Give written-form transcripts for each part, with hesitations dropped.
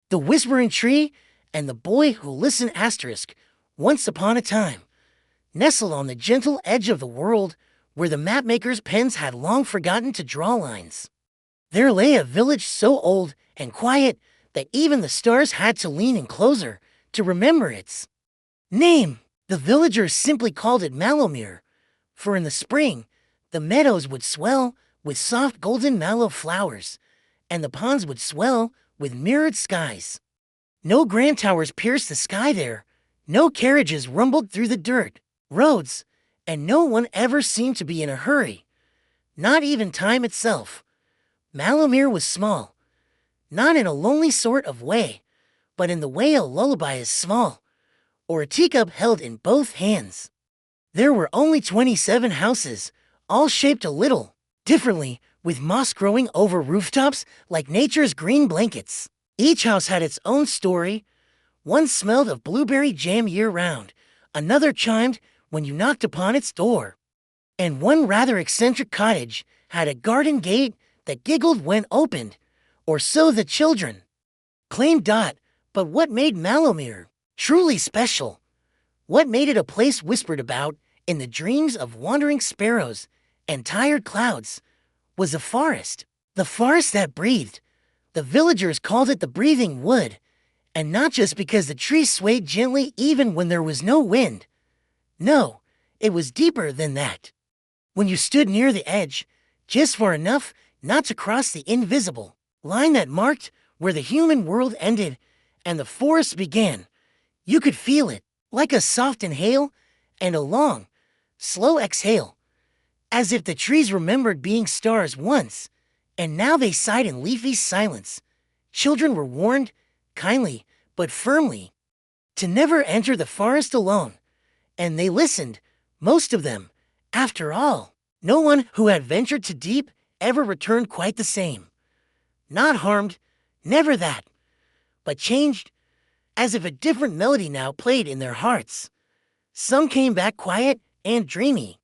The Whispering Tree and the Boy Who Listened **. Once upon a time, nestled on the gentle edge of the world where the mapmaker's pens had long forgotten to draw lines, there lay a village so old and quiet that even the stars had to lean in closer to remember its name. The villagers simply called it Malomere, for in the spring, the meadows would swell with soft golden mallow flowers, and the ponds would swell with mirrored skies. No grand towers pierced the sky there, no carriages rumbled through the dirt roads, and no one ever seemed to be in a hurry, not even time itself. Malomere was small, not in a lonely sort of way, but in the way a lullaby is small, or a teacup held in both hands. There were only 27 houses, all shaped a little differently, with moss growing over rooftops like nature's green blankets. Each house had its own story. One smelled of blueberry jam year-round, another chimed when you knocked upon its door, and one rather eccentric cottage had a garden gate that giggled when opened, or so the children claimed. But what made Malomere truly special, what made it a place whispered about in the dreams of wandering sparrows and tired clouds, was the forest that breathed. The villagers called it the breathing wood, and not just because the trees swayed gently even when there was no wind. No, it was deeper than that. When you stood near the edge, just far enough not to cross the invisible line that marked where the human world ended and the forest began, you could feel it, like a soft inhale and a long, slow exhale, as if the trees remembered being stars once, and now they sighed in leafy silence. Children were warned, kindly but firmly, to never enter the forest alone, and they listened, most of them. After all, no one who had ventured too deep ever returned quite the same. Not harmed, never that, but changed, as if a different melody now played in their hearts. Some came back quiet and dreamy.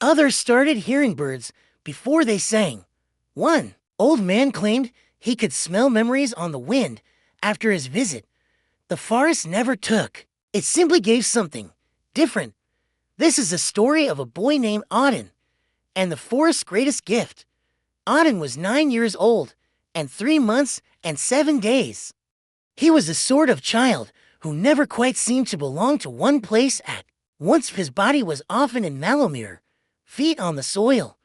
Others started hearing birds before they sang. One old man claimed he could smell memories on the wind after his visit. The forest never took. It simply gave something different. This is the story of a boy named Auden, and the forest's greatest gift. Auden was 9 years old, and 3 months and 7 days. He was the sort of child who never quite seemed to belong to one place at once. His body was often in Malomere, feet on the soil,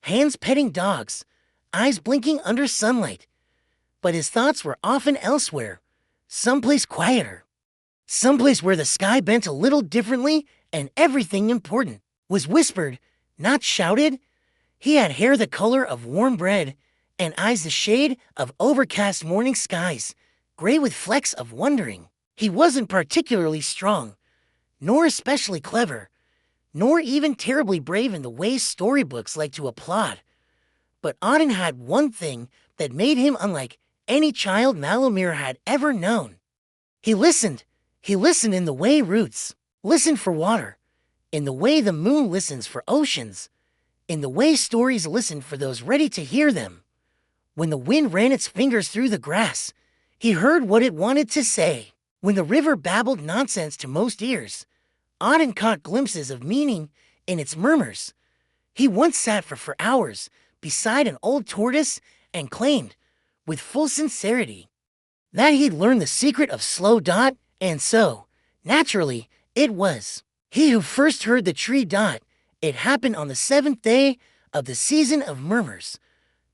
hands petting dogs, eyes blinking under sunlight. But his thoughts were often elsewhere, someplace quieter, someplace where the sky bent a little differently and everything important was whispered, not shouted. He had hair the color of warm bread and eyes the shade of overcast morning skies, gray with flecks of wondering. He wasn't particularly strong, nor especially clever, nor even terribly brave in the way storybooks like to applaud. But Auden had one thing that made him unlike any child Malomere had ever known. He listened. He listened in the way roots listen for water, in the way the moon listens for oceans, in the way stories listen for those ready to hear them. When the wind ran its fingers through the grass, he heard what it wanted to say. When the river babbled nonsense to most ears, Auden caught glimpses of meaning in its murmurs. He once sat for hours beside an old tortoise and claimed, with full sincerity, that he'd learned the secret of slow. And so, naturally, it was he who first heard the tree. It happened on the 7th day of the season of murmurs,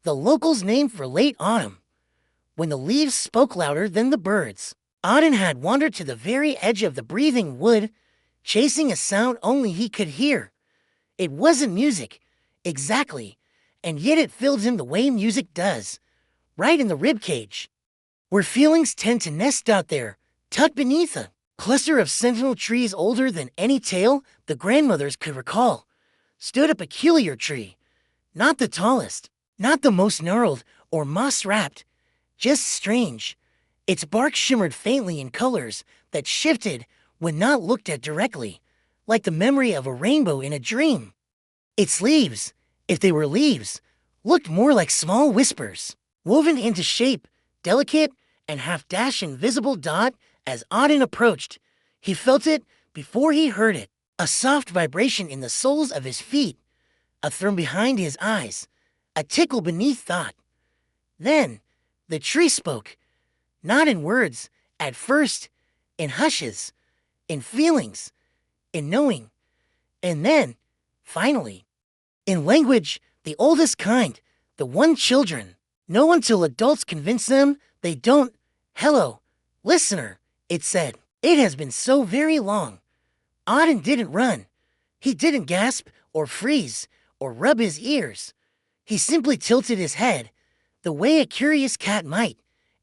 the locals' name for late autumn, when the leaves spoke louder than the birds. Auden had wandered to the very edge of the breathing wood, chasing a sound only he could hear. It wasn't music, exactly, and yet it filled him the way music does, right in the ribcage, where feelings tend to nest out there, tucked beneath a cluster of sentinel trees older than any tale the grandmothers could recall. Stood a peculiar tree, not the tallest, not the most gnarled or moss-wrapped, just strange. Its bark shimmered faintly in colors that shifted when not looked at directly, like the memory of a rainbow in a dream. Its leaves, if they were leaves, looked more like small whispers, woven into shape, delicate and half-dash invisible Dot as Auden approached. He felt it before he heard it, a soft vibration in the soles of his feet, a thrum behind his eyes, a tickle beneath Dot. Then, the tree spoke, not in words, at first, in hushes, in feelings, in knowing, and then, finally, in language, the oldest kind, the one children know until adults convince them they don't. Hello, listener, it said. It has been so very long. Auden didn't run. He didn't gasp or freeze or rub his ears. He simply tilted his head, the way a curious cat might,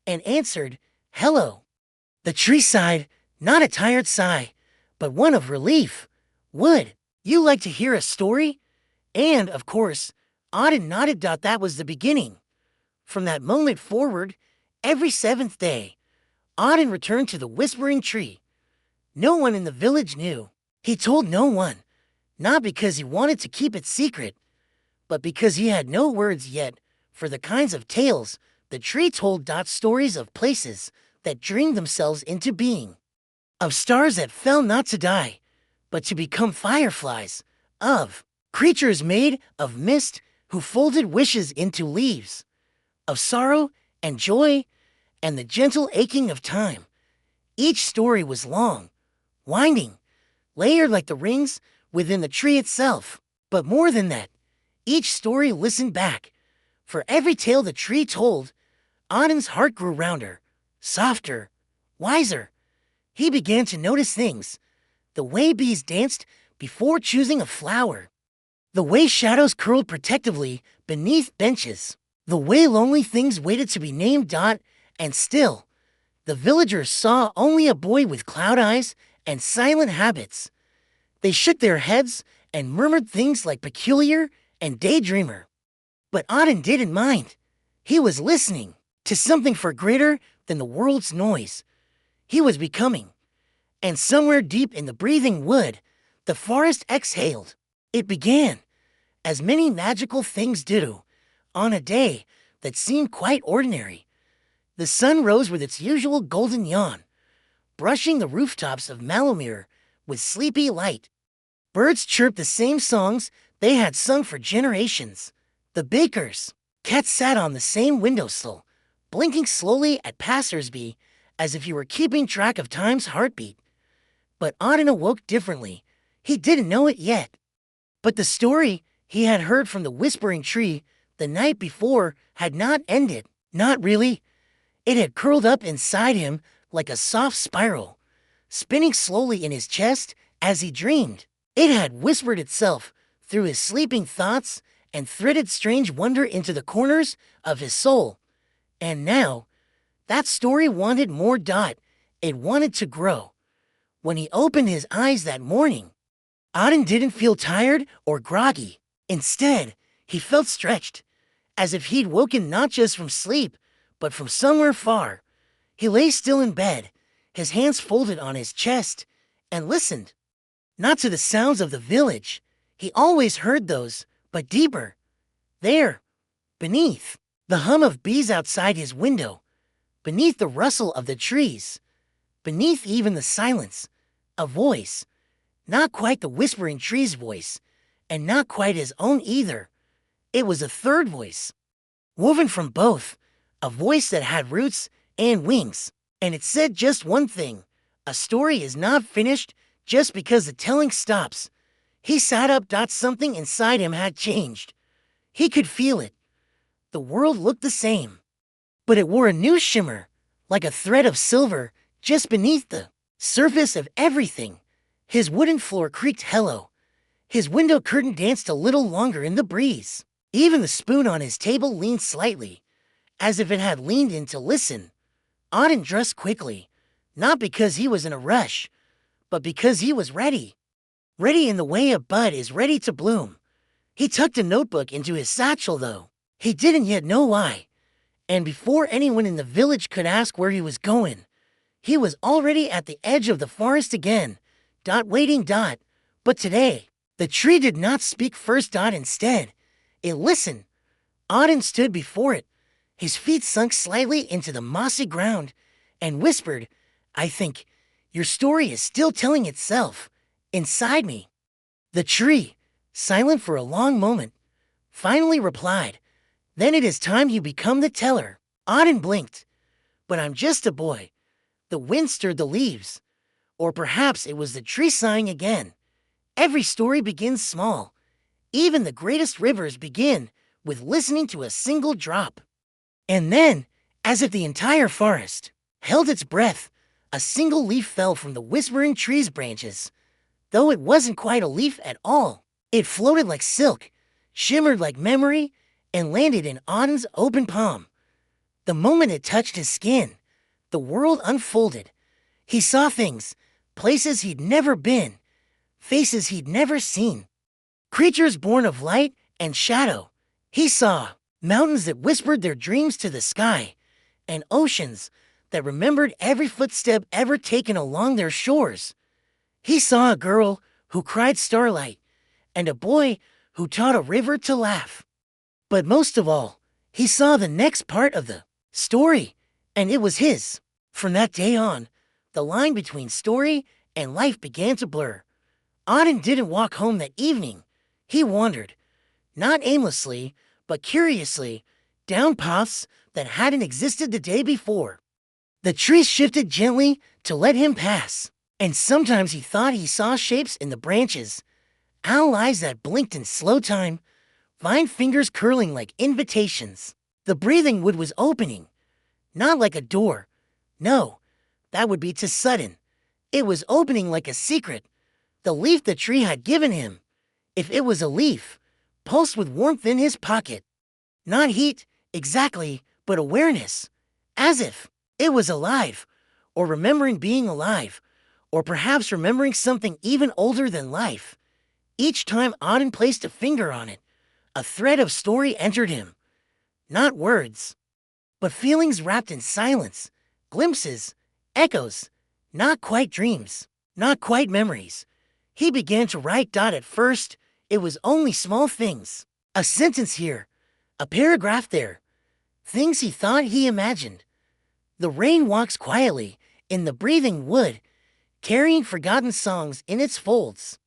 and answered, "Hello." The tree sighed, not a tired sigh, but one of relief. Would you like to hear a story? And, of course, Auden nodded. That was the beginning. From that moment forward, every seventh day, Auden returned to the whispering tree. No one in the village knew. He told no one, not because he wanted to keep it secret, but because he had no words yet for the kinds of tales the tree told. Stories of places that dreamed themselves into being, of stars that fell not to die, but to become fireflies, of creatures made of mist who folded wishes into leaves, of sorrow and joy and the gentle aching of time. Each story was long, winding, layered like the rings within the tree itself. But more than that, each story listened back. For every tale the tree told, Auden's heart grew rounder, softer, wiser. He began to notice things, the way bees danced before choosing a flower, the way shadows curled protectively beneath benches, the way lonely things waited to be named. And still, the villagers saw only a boy with cloud eyes and silent habits. They shook their heads and murmured things like peculiar and daydreamer. But Auden didn't mind. He was listening to something far greater than the world's noise. He was becoming. And somewhere deep in the breathing wood, the forest exhaled. It began, as many magical things do, on a day that seemed quite ordinary. The sun rose with its usual golden yawn, brushing the rooftops of Malomir with sleepy light. Birds chirped the same songs they had sung for generations. The baker's cat sat on the same windowsill, blinking slowly at passersby as if he were keeping track of time's heartbeat. But Auden awoke differently. He didn't know it yet. But the story he had heard from the whispering tree the night before had not ended. Not really. It had curled up inside him like a soft spiral, spinning slowly in his chest as he dreamed. It had whispered itself through his sleeping thoughts and threaded strange wonder into the corners of his soul. And now, that story wanted more. It wanted to grow. When he opened his eyes that morning, Auden didn't feel tired or groggy. Instead, he felt stretched, as if he'd woken not just from sleep, but from somewhere far. He lay still in bed, his hands folded on his chest, and listened. Not to the sounds of the village. He always heard those, but deeper. There, beneath, the hum of bees outside his window, beneath the rustle of the trees, beneath even the silence, a voice. Not quite the whispering tree's voice, and not quite his own either. It was a third voice, woven from both, a voice that had roots and wings. And it said just one thing: a story is not finished just because the telling stops. He sat up. Something inside him had changed. He could feel it. The world looked the same, but it wore a new shimmer, like a thread of silver just beneath the surface of everything. His wooden floor creaked hello. His window curtain danced a little longer in the breeze. Even the spoon on his table leaned slightly, as if it had leaned in to listen. Auden dressed quickly, not because he was in a rush, but because he was ready. Ready in the way a bud is ready to bloom. He tucked a notebook into his satchel, though. He didn't yet know why. And before anyone in the village could ask where he was going, he was already at the edge of the forest again. Waiting. But today, the tree did not speak first. Instead, it listened. Auden stood before it, His feet sunk slightly into the mossy ground and whispered, "I think your story is still telling itself inside me." The tree, silent for a long moment, finally replied, "Then it is time you become the teller." Auden blinked. "But I'm just a boy." The wind stirred the leaves. Or perhaps it was the tree sighing again. Every story begins small. Even the greatest rivers begin with listening to a single drop. And then, as if the entire forest held its breath, a single leaf fell from the whispering tree's branches. Though it wasn't quite a leaf at all, it floated like silk, shimmered like memory, and landed in Auden's open palm. The moment it touched his skin, the world unfolded. He saw things, places he'd never been, faces he'd never seen, creatures born of light and shadow. He saw mountains that whispered their dreams to the sky, and oceans that remembered every footstep ever taken along their shores. He saw a girl who cried starlight, and a boy who taught a river to laugh. But most of all, he saw the next part of the story, and it was his. From that day on, the line between story and life began to blur. Auden didn't walk home that evening. He wandered, not aimlessly, but curiously, down paths that hadn't existed the day before. The trees shifted gently to let him pass, and sometimes he thought he saw shapes in the branches, owl eyes that blinked in slow time, vine fingers curling like invitations. The breathing wood was opening, not like a door. No, that would be too sudden. It was opening like a secret, the leaf the tree had given him. If it was a leaf, pulsed with warmth in his pocket. Not heat, exactly, but awareness. As if it was alive, or remembering being alive, or perhaps remembering something even older than life. Each time Auden placed a finger on it, a thread of story entered him. Not words, but feelings wrapped in silence, glimpses, echoes, not quite dreams, not quite memories. He began to write. At first, it was only small things. A sentence here, a paragraph there. Things he thought he imagined. The rain walks quietly in the breathing wood, carrying forgotten songs in its folds.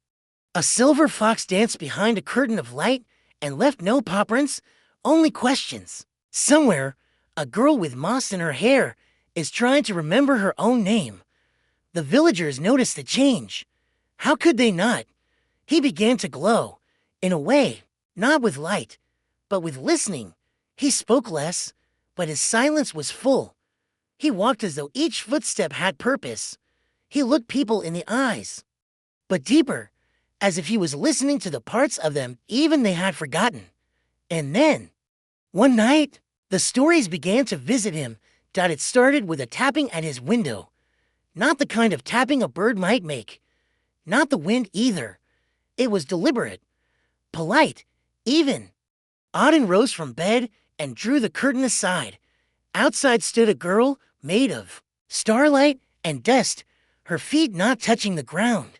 A silver fox danced behind a curtain of light and left no paw prints, only questions. Somewhere, a girl with moss in her hair is trying to remember her own name. The villagers noticed the change. How could they not? He began to glow, in a way, not with light, but with listening. He spoke less, but his silence was full. He walked as though each footstep had purpose. He looked people in the eyes, but deeper, as if he was listening to the parts of them even they had forgotten. And then, one night, the stories began to visit him. It started with a tapping at his window. Not the kind of tapping a bird might make. Not the wind either. It was deliberate, polite, even. Auden rose from bed and drew the curtain aside. Outside stood a girl made of starlight and dust, her feet not touching the ground.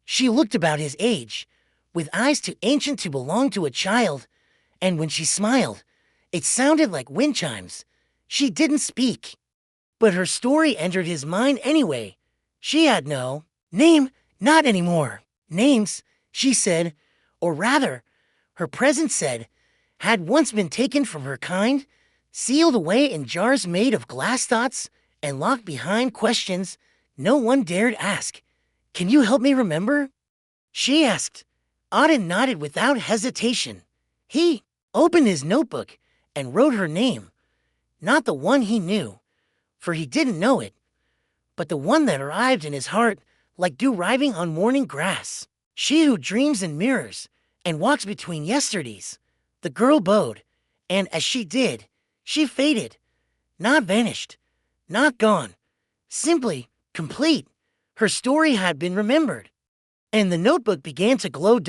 She looked about his age, with eyes too ancient to belong to a child, and when she smiled, it sounded like wind chimes. She didn't speak, but her story entered his mind anyway. She had no name, not anymore. Names, she said, or rather, her presence said, had once been taken from her kind, sealed away in jars made of glass thoughts, and locked behind questions no one dared ask. "Can you help me remember?" she asked. Auden nodded without hesitation. He opened his notebook and wrote her name. Not the one he knew, for he didn't know it, but the one that arrived in his heart like dew arriving on morning grass. She who dreams in mirrors and walks between yesterdays. The girl bowed, and as she did, she faded. Not vanished, not gone, simply complete. Her story had been remembered. And the notebook began to glow.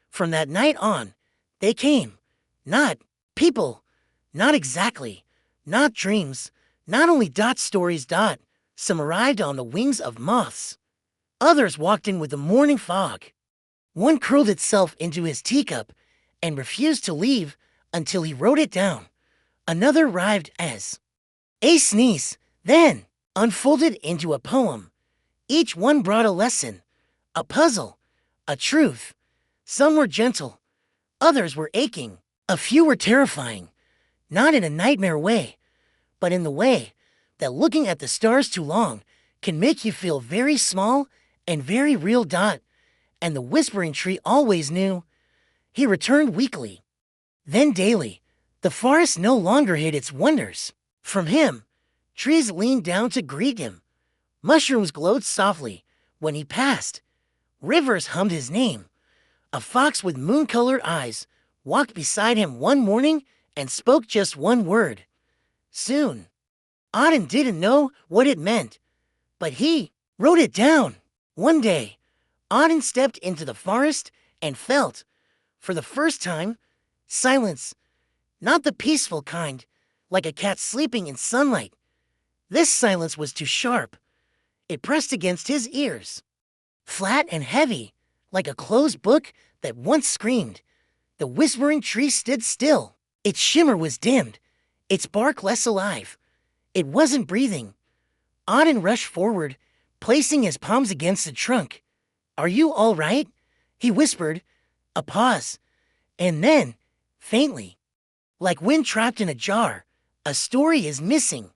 From that night on, they came. Not people, not exactly, not dreams, not only stories. Some arrived on the wings of moths. Others walked in with the morning fog. One curled itself into his teacup and refused to leave until he wrote it down. Another rhymed as a sneeze, then unfolded into a poem. Each one brought a lesson, a puzzle, a truth. Some were gentle, others were aching. A few were terrifying, not in a nightmare way, but in the way that looking at the stars too long can make you feel very small and very real. And the whispering tree always knew. He returned weekly, then daily. The forest no longer hid its wonders from him. Trees leaned down to greet him. Mushrooms glowed softly when he passed. Rivers hummed his name. A fox with moon-colored eyes walked beside him one morning and spoke just one word. Soon. Auden didn't know what it meant, but he wrote it down. One day, Auden stepped into the forest and felt, for the first time, silence. Not the peaceful kind, like a cat sleeping in sunlight. This silence was too sharp. It pressed against his ears. Flat and heavy, like a closed book that once screamed. The whispering tree stood still. Its shimmer was dimmed, its bark less alive. It wasn't breathing. Auden rushed forward, placing his palms against the trunk. "Are you all right?" he whispered. A pause. And then, faintly, like wind trapped in a jar, "A story is missing."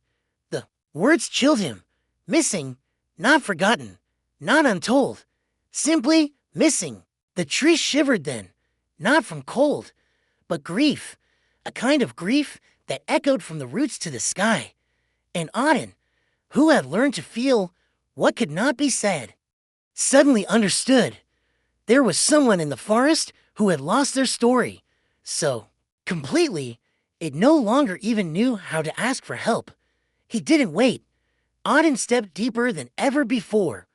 The words chilled him. Missing, not forgotten, not untold. Simply missing. The tree shivered then, not from cold, but grief, a kind of grief that echoed from the roots to the sky. And Auden, who had learned to feel what could not be said, suddenly understood. There was someone in the forest who had lost their story. So, completely, it no longer even knew how to ask for help. He didn't wait. Auden stepped deeper than ever before,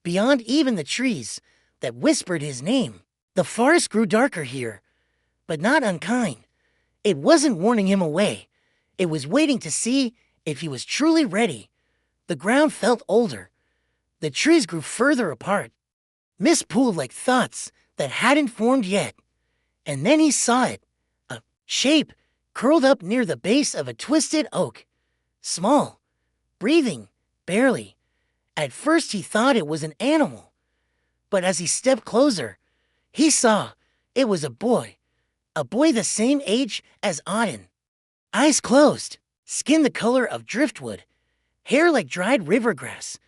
beyond even the trees that whispered his name. The forest grew darker here, but not unkind. It wasn't warning him away. It was waiting to see if he was truly ready. The ground felt older. The trees grew further apart. Mist pooled like thoughts that hadn't formed yet. And then he saw it. A shape curled up near the base of a twisted oak. Small, breathing, barely. At first he thought it was an animal. But as he stepped closer, he saw it was a boy the same age as Auden. Eyes closed, skin the color of driftwood, hair like dried river grass.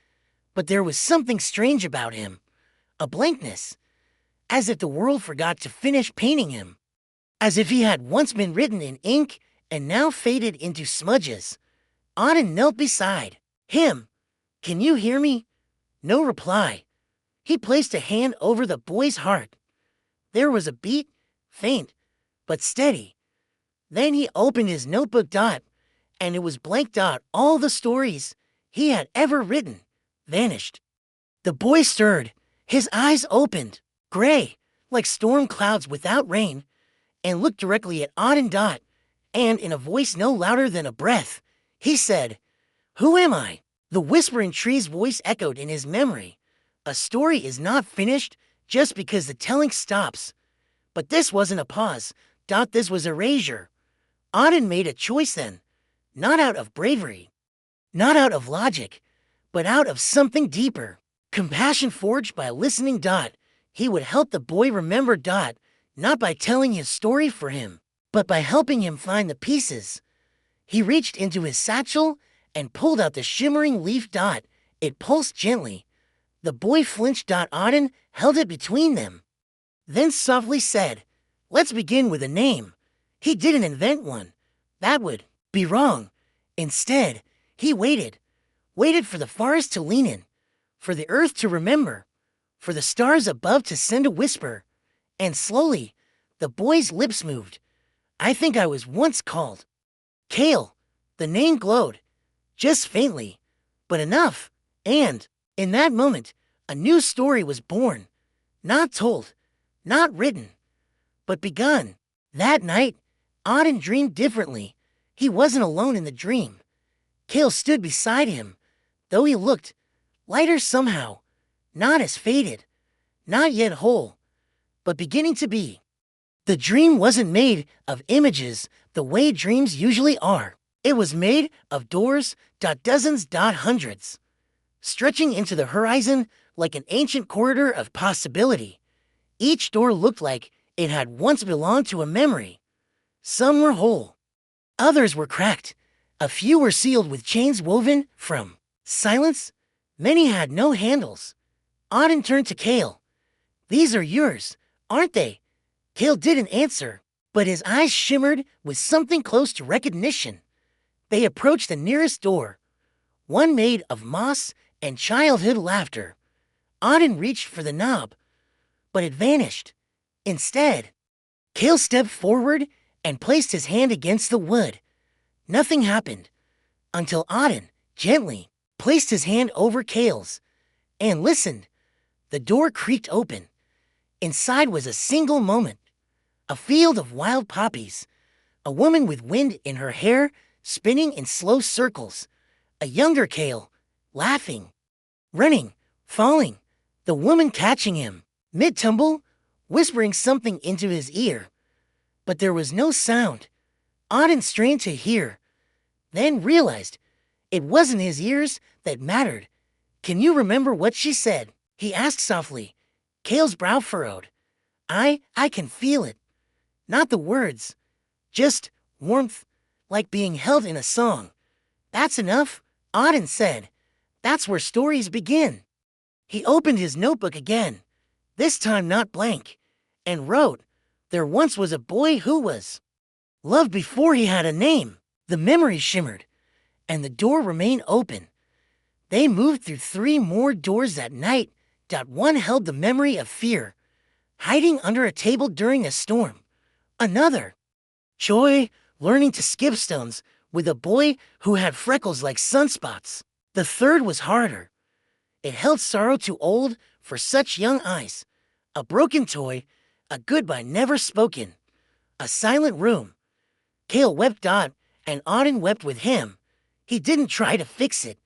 But there was something strange about him, a blankness, as if the world forgot to finish painting him, as if he had once been written in ink and now faded into smudges. Auden knelt beside him. "Can you hear me?" No reply. He placed a hand over the boy's heart. There was a beat, faint, but steady. Then he opened his notebook, and it was blank. All the stories he had ever written vanished. The boy stirred, his eyes opened, gray, like storm clouds without rain, and looked directly at Auden. And in a voice no louder than a breath, he said, "Who am I?" The whispering tree's voice echoed in his memory. A story is not finished just because the telling stops. But this wasn't a pause. This was erasure. Auden made a choice then, not out of bravery, not out of logic, but out of something deeper. Compassion forged by a listening. He would help the boy remember. Not by telling his story for him, but by helping him find the pieces. He reached into his satchel and pulled out the shimmering leaf. It pulsed gently. The boy flinched. Auden held it between them, then softly said, "Let's begin with a name." He didn't invent one. That would be wrong. Instead, he waited for the forest to lean in, for the earth to remember, for the stars above to send a whisper. And slowly, the boy's lips moved. "I think I was once called Kale." The name glowed, just faintly, but enough. And, in that moment, a new story was born. Not told, not written, but begun. That night, Auden dreamed differently. He wasn't alone in the dream. Kale stood beside him, though he looked lighter somehow, not as faded, not yet whole, but beginning to be. The dream wasn't made of images the way dreams usually are. It was made of doors, dozens, hundreds, stretching into the horizon like an ancient corridor of possibility. Each door looked like it had once belonged to a memory. Some were whole, others were cracked. A few were sealed with chains woven from silence. Many had no handles. Auden turned to Kale. "These are yours, aren't they?" Kale didn't answer, but his eyes shimmered with something close to recognition. They approached the nearest door, one made of moss and childhood laughter. Auden reached for the knob, but it vanished. Instead, Kale stepped forward and placed his hand against the wood. Nothing happened until Auden gently placed his hand over Kale's and listened. The door creaked open. Inside was a single moment. A field of wild poppies. A woman with wind in her hair spinning in slow circles. A younger Kale, laughing, running, falling. The woman catching him, mid-tumble, whispering something into his ear. But there was no sound. Auden strained to hear, then realized it wasn't his ears that mattered. "Can you remember what she said?" he asked softly. Kale's brow furrowed. I can feel it. Not the words, just warmth, like being held in a song." "That's enough," Auden said. "That's where stories begin." He opened his notebook again, this time not blank, and wrote, "There once was a boy who was loved before he had a name." The memory shimmered, and the door remained open. They moved through 3 more doors that night. One held the memory of fear, hiding under a table during a storm. Another, joy, learning to skip stones with a boy who had freckles like sunspots. The third was harder. It held sorrow too old for such young eyes. A broken toy, a goodbye never spoken. A silent room. Kale wept, and Auden wept with him. He didn't try to fix it,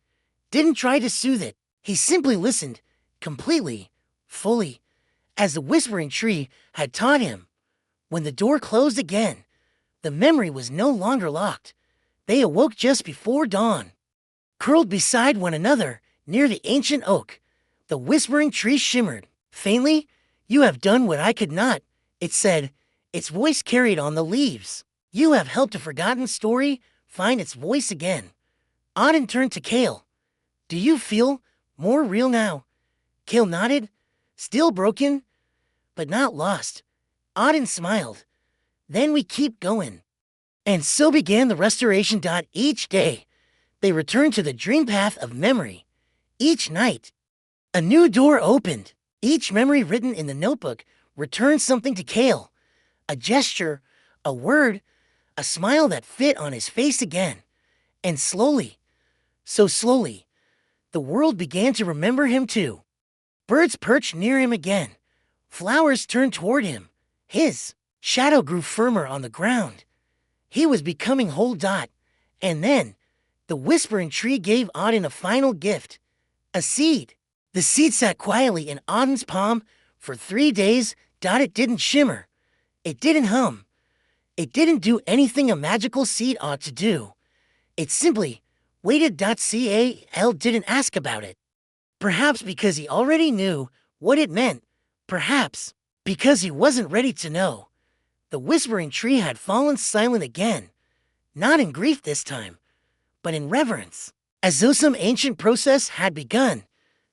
didn't try to soothe it. He simply listened, completely, fully, as the whispering tree had taught him. When the door closed again, the memory was no longer locked. They awoke just before dawn, curled beside one another near the ancient oak. The whispering tree shimmered faintly. "You have done what I could not," it said, its voice carried on the leaves. "You have helped a forgotten story find its voice again." Auden turned to Kale. "Do you feel more real now?" Kale nodded, still broken, but not lost. Auden smiled. "Then we keep going." And so began the restoration. Each day, they returned to the dream path of memory. Each night, a new door opened. Each memory written in the notebook returned something to Kale. A gesture, a word, a smile that fit on his face again. And slowly, so slowly, the world began to remember him too. Birds perched near him again. Flowers turned toward him. His shadow grew firmer on the ground. He was becoming whole. And then, the whispering tree gave Auden a final gift. A seed. The seed sat quietly in Auden's palm for 3 days. It didn't shimmer. It didn't hum. It didn't do anything a magical seed ought to do. It simply waited. Cal didn't ask about it. Perhaps because he already knew what it meant. Perhaps because he wasn't ready to know. The whispering tree had fallen silent again. Not in grief this time, but in reverence. As though some ancient process had begun.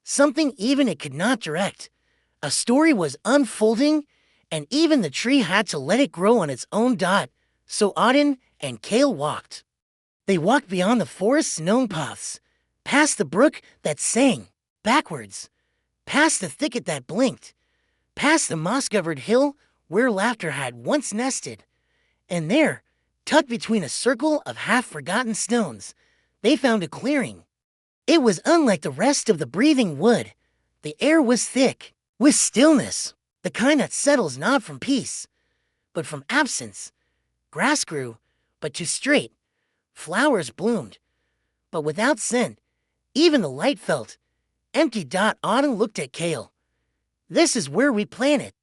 Something even it could not direct. A story was unfolding, and even the tree had to let it grow on its own. So Auden and Kale walked. They walked beyond the forest's known paths, past the brook that sang, backwards, past the thicket that blinked, past the moss-covered hill where laughter had once nested. And there, tucked between a circle of half-forgotten stones, they found a clearing. It was unlike the rest of the breathing wood. The air was thick, with stillness, the kind that settles not from peace, but from absence. Grass grew, but too straight. Flowers bloomed, but without scent. Even the light felt empty. Auden looked at Kale. "This is where we plant it,"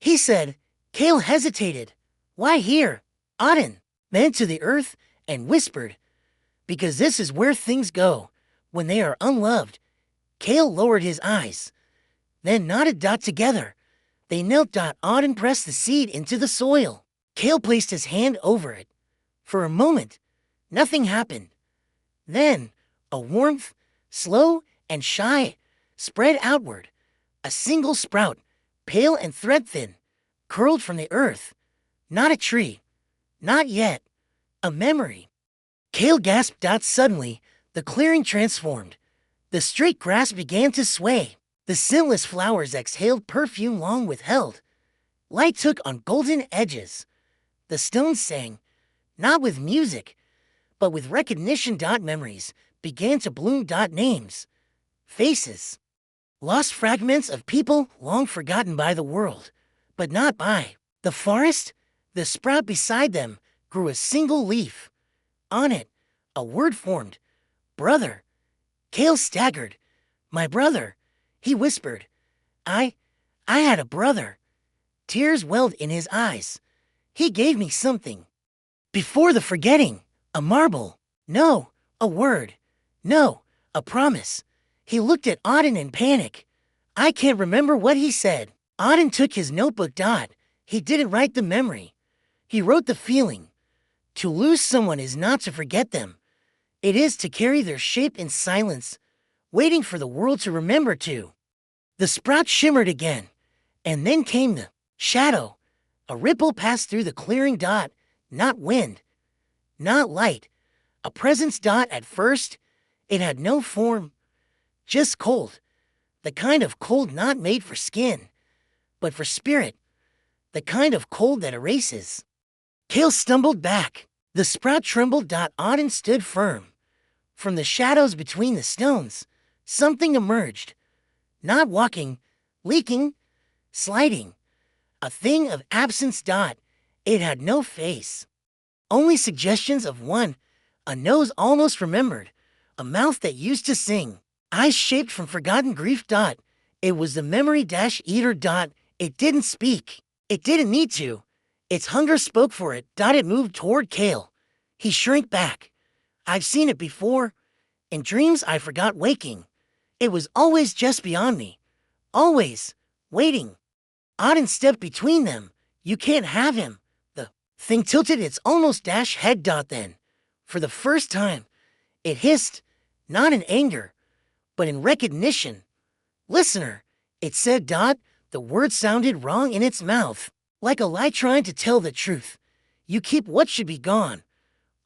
he said, Kale hesitated. Why here? Auden, then to the earth, and whispered, because this is where things go when they are unloved. Kale lowered his eyes, then nodded. Together. They knelt. Auden pressed the seed into the soil. Kale placed his hand over it. For a moment, nothing happened. Then, a warmth, slow and shy, spread outward. A single sprout, pale and thread-thin, curled from the earth. Not a tree. Not yet. A memory. Kale gasped. Suddenly, the clearing transformed. The straight grass began to sway. The scentless flowers exhaled perfume long withheld. Light took on golden edges. The stones sang, not with music, but with recognition. Memories began to bloom. Names, faces, lost fragments of people long forgotten by the world, but not by the forest. The sprout beside them grew a single leaf. On it, a word formed, brother. Kale staggered. My brother, he whispered. I had a brother. Tears welled in his eyes. He gave me something. Before the forgetting, a marble. No, a word. No, a promise. He looked at Auden in panic. I can't remember what he said. Auden took his notebook. He didn't write the memory. He wrote the feeling. To lose someone is not to forget them. It is to carry their shape in silence, waiting for the world to remember to. The sprout shimmered again, and then came the shadow. A ripple passed through the clearing. Not wind, not light. A presence. At first, it had no form, just cold. The kind of cold not made for skin, but for spirit. The kind of cold that erases. Kale stumbled back. The sprout trembled. Auden stood firm. From the shadows between the stones, something emerged. Not walking, leaking, sliding. A thing of absence. It had no face. Only suggestions of one, a nose almost remembered, a mouth that used to sing, eyes shaped from forgotten grief. It was the memory eater. It didn't speak. It didn't need to. Its hunger spoke for it. It moved toward Kale. He shrank back. I've seen it before. In dreams I forgot waking. It was always just beyond me. Always. Waiting. Auden stepped between them. You can't have him. The thing tilted its almost head. Then, for the first time, it hissed, not in anger, but in recognition. Listener, it said. The word sounded wrong in its mouth, like a lie trying to tell the truth. You keep what should be gone.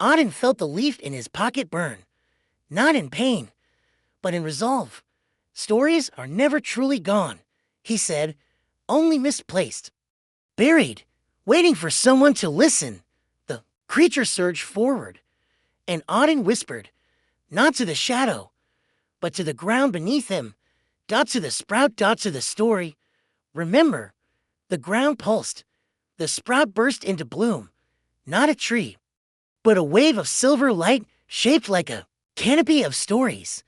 Auden felt the leaf in his pocket burn, not in pain, but in resolve. Stories are never truly gone, he said, only misplaced. Buried, waiting for someone to listen. The creature surged forward, and Auden whispered, not to the shadow, but to the ground beneath him. To the sprout. To the story. Remember, the ground pulsed. The sprout burst into bloom. Not a tree, but a wave of silver light shaped like a canopy of stories.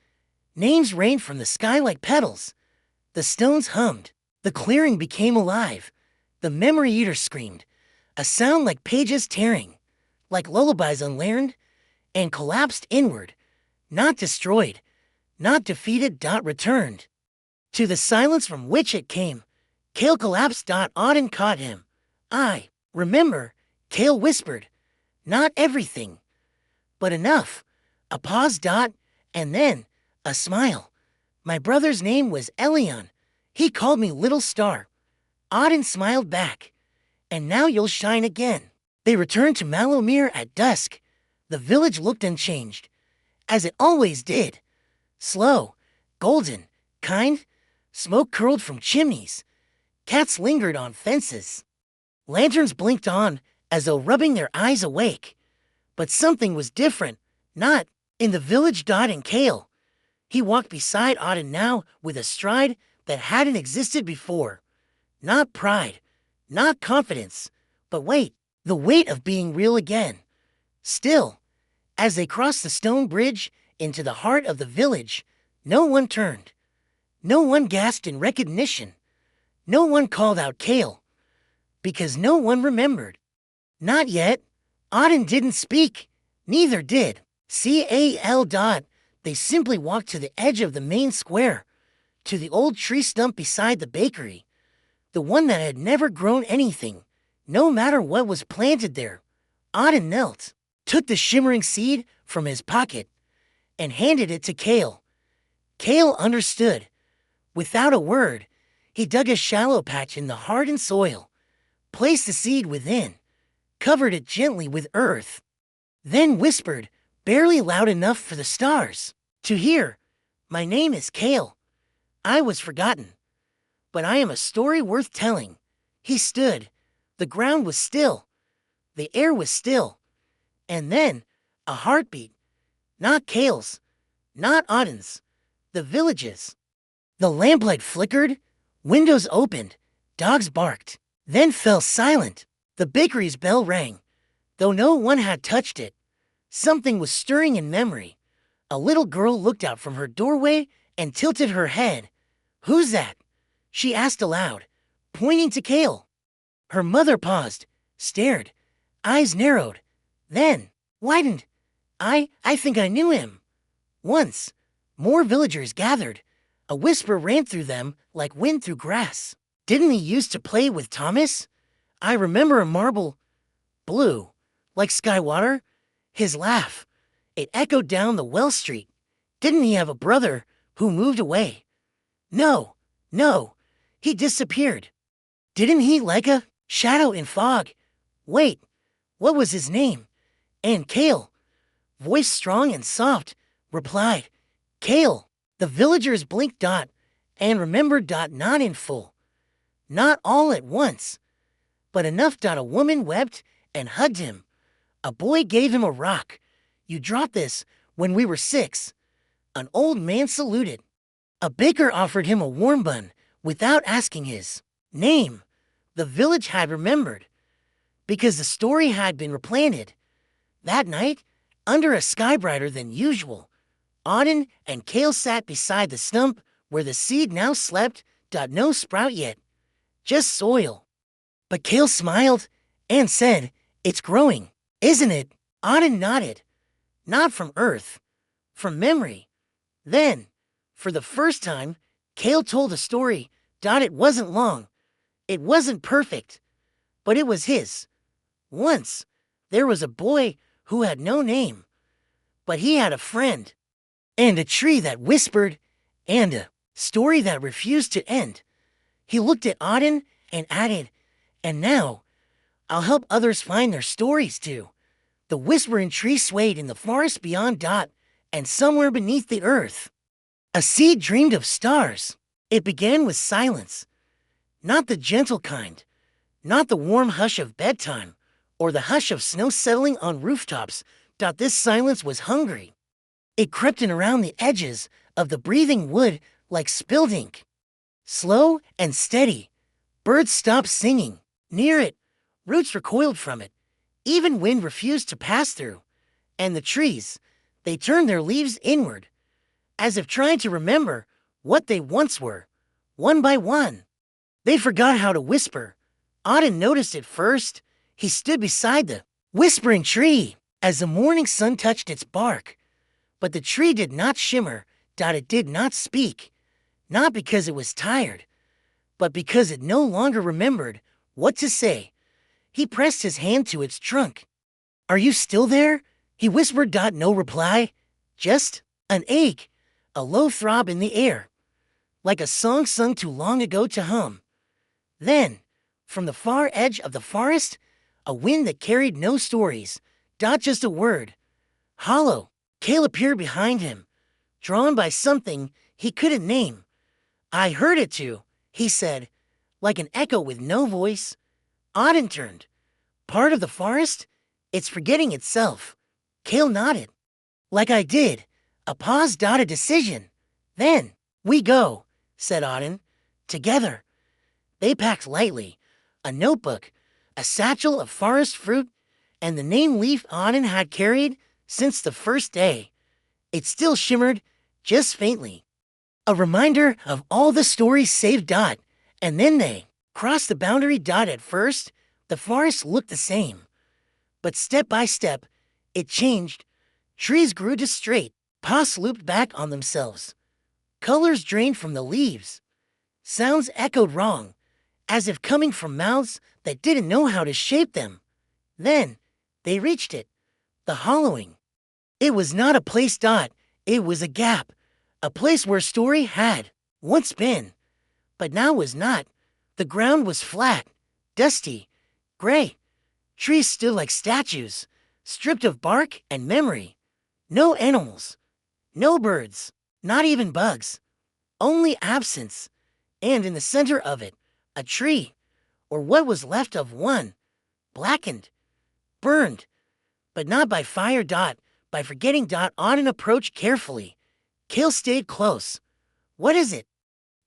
Names rained from the sky like petals. The stones hummed. The clearing became alive. The memory eater screamed, a sound like pages tearing, like lullabies unlearned, and collapsed inward. Not destroyed, not defeated. Returned to the silence from which it came. Kale collapsed. Auden caught him. I remember, Kale whispered. Not everything, but enough. A pause. And then a smile. My brother's name was Eliot. He called me Little Star. Auden smiled back. And now you'll shine again. They returned to Malomir at dusk. The village looked unchanged, as it always did. Slow, golden, kind. Smoke curled from chimneys. Cats lingered on fences. Lanterns blinked on, as though rubbing their eyes awake. But something was different. Not in the village. And Kale. He walked beside Auden now with a stride that hadn't existed before. Not pride, not confidence, but weight. The weight of being real again. Still, as they crossed the stone bridge into the heart of the village, no one turned. No one gasped in recognition. No one called out Kale. because no one remembered. Not yet. Auden didn't speak. Neither did Cal. They simply walked to the edge of the main square, to the old tree stump beside the bakery, the one that had never grown anything, no matter what was planted there. Auden knelt, took the shimmering seed from his pocket, and handed it to Cal. Cal understood. Without a word, he dug a shallow patch in the hardened soil, placed the seed within, covered it gently with earth, then whispered, barely loud enough for the stars to hear, "My name is Cal. I was forgotten, but I am a story worth telling." He stood. The ground was still. The air was still. And then, a heartbeat. Not Cal's. Not Auden's. The village's. The lamplight flickered. Windows opened. Dogs barked. Then fell silent. The bakery's bell rang. Though no one had touched it, something was stirring in memory. A little girl looked out from her doorway and tilted her head. "Who's that?" she asked aloud, pointing to Cal. Her mother paused, stared, eyes narrowed, then widened. I think I knew him." Once, more villagers gathered. A whisper ran through them like wind through grass. "Didn't he used to play with Thomas? I remember a marble, blue, like sky water." His laugh, it echoed down the well street. "Didn't he have a brother who moved away?" No, he disappeared." "Didn't he like a shadow in fog? Wait, what was his name?" And Cal, voice strong and soft, replied, "Cal." The villagers blinked and remembered not in full. Not all at once, but enough. A woman wept and hugged him. A boy gave him a rock. "You dropped this when we were 6. An old man saluted. A baker offered him a warm bun without asking his name. The village had remembered, because the story had been replanted. That night, under a sky brighter than usual, Auden and Cal sat beside the stump where the seed now slept. No sprout yet, just soil. But Cal smiled and said, "It's growing, isn't it?" Auden nodded. "Not from earth, from memory." Then, for the first time, Cal told a story. It wasn't long. It wasn't perfect, but it was his. Once, there was a boy who had no name, but he had a friend, and a tree that whispered, and a story that refused to end. He looked at Auden and added, "And now, I'll help others find their stories too." The whispering tree swayed in the forest beyond and somewhere beneath the earth, a seed dreamed of stars. It began with silence, not the gentle kind, not the warm hush of bedtime, or the hush of snow settling on rooftops. This silence was hungry. It crept in around the edges of the breathing wood like spilled ink. Slow and steady, birds stopped singing. Near it, roots recoiled from it. Even wind refused to pass through. And the trees, they turned their leaves inward, as if trying to remember what they once were, one by one. They forgot how to whisper. Auden noticed it first. He stood beside the whispering tree as the morning sun touched its bark. But the tree did not shimmer. It did not speak. Not because it was tired, but because it no longer remembered what to say. He pressed his hand to its trunk. "Are you still there?" he whispered. No reply. Just an ache, a low throb in the air, like a song sung too long ago to hum. Then, from the far edge of the forest, a wind that carried no stories. Just a word. Hollow. Cal appeared behind him, drawn by something he couldn't name. "I heard it too," he said, like an echo with no voice. Auden turned. "Part of the forest? It's forgetting itself." Cal nodded. "Like I did." A pause. A decision. Then, "We go," said Auden. "Together." They packed lightly. A notebook, a satchel of forest fruit, and the name leaf Auden had carried since the first day. It still shimmered, just faintly. A reminder of all the stories saved. And then they crossed the boundary. At first, the forest looked the same. But step by step, it changed. Trees grew to straight, paths looped back on themselves. Colors drained from the leaves. Sounds echoed wrong, as if coming from mouths that didn't know how to shape them. Then, they reached it, the hollowing. It was not a place. It was a gap, a place where story had once been, but now was not. The ground was flat, dusty, gray. Trees stood like statues, stripped of bark and memory. No animals, no birds, not even bugs. Only absence, and in the center of it, a tree, or what was left of one, blackened, burned, but not by fire. By forgetting. Auden approached carefully. Kale stayed close. What is it?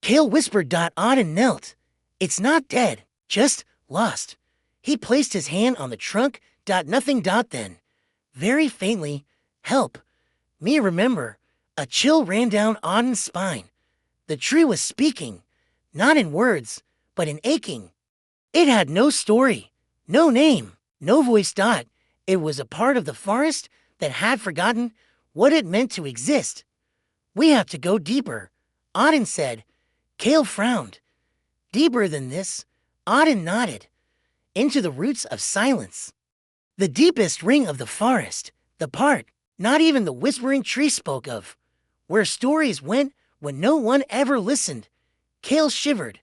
Kale whispered. Auden knelt. It's not dead, just lost. He placed his hand on the trunk. Nothing. Then, very faintly, help. Me remember. A chill ran down Auden's spine. The tree was speaking, not in words, but in aching. It had no story, no name, no voice. It was a part of the forest that had forgotten what it meant to exist. We have to go deeper, Auden said. Kale frowned. Deeper than this, Auden nodded. Into the roots of silence. The deepest ring of the forest, the part not even the whispering tree spoke of. Where stories went when no one ever listened. Kale shivered.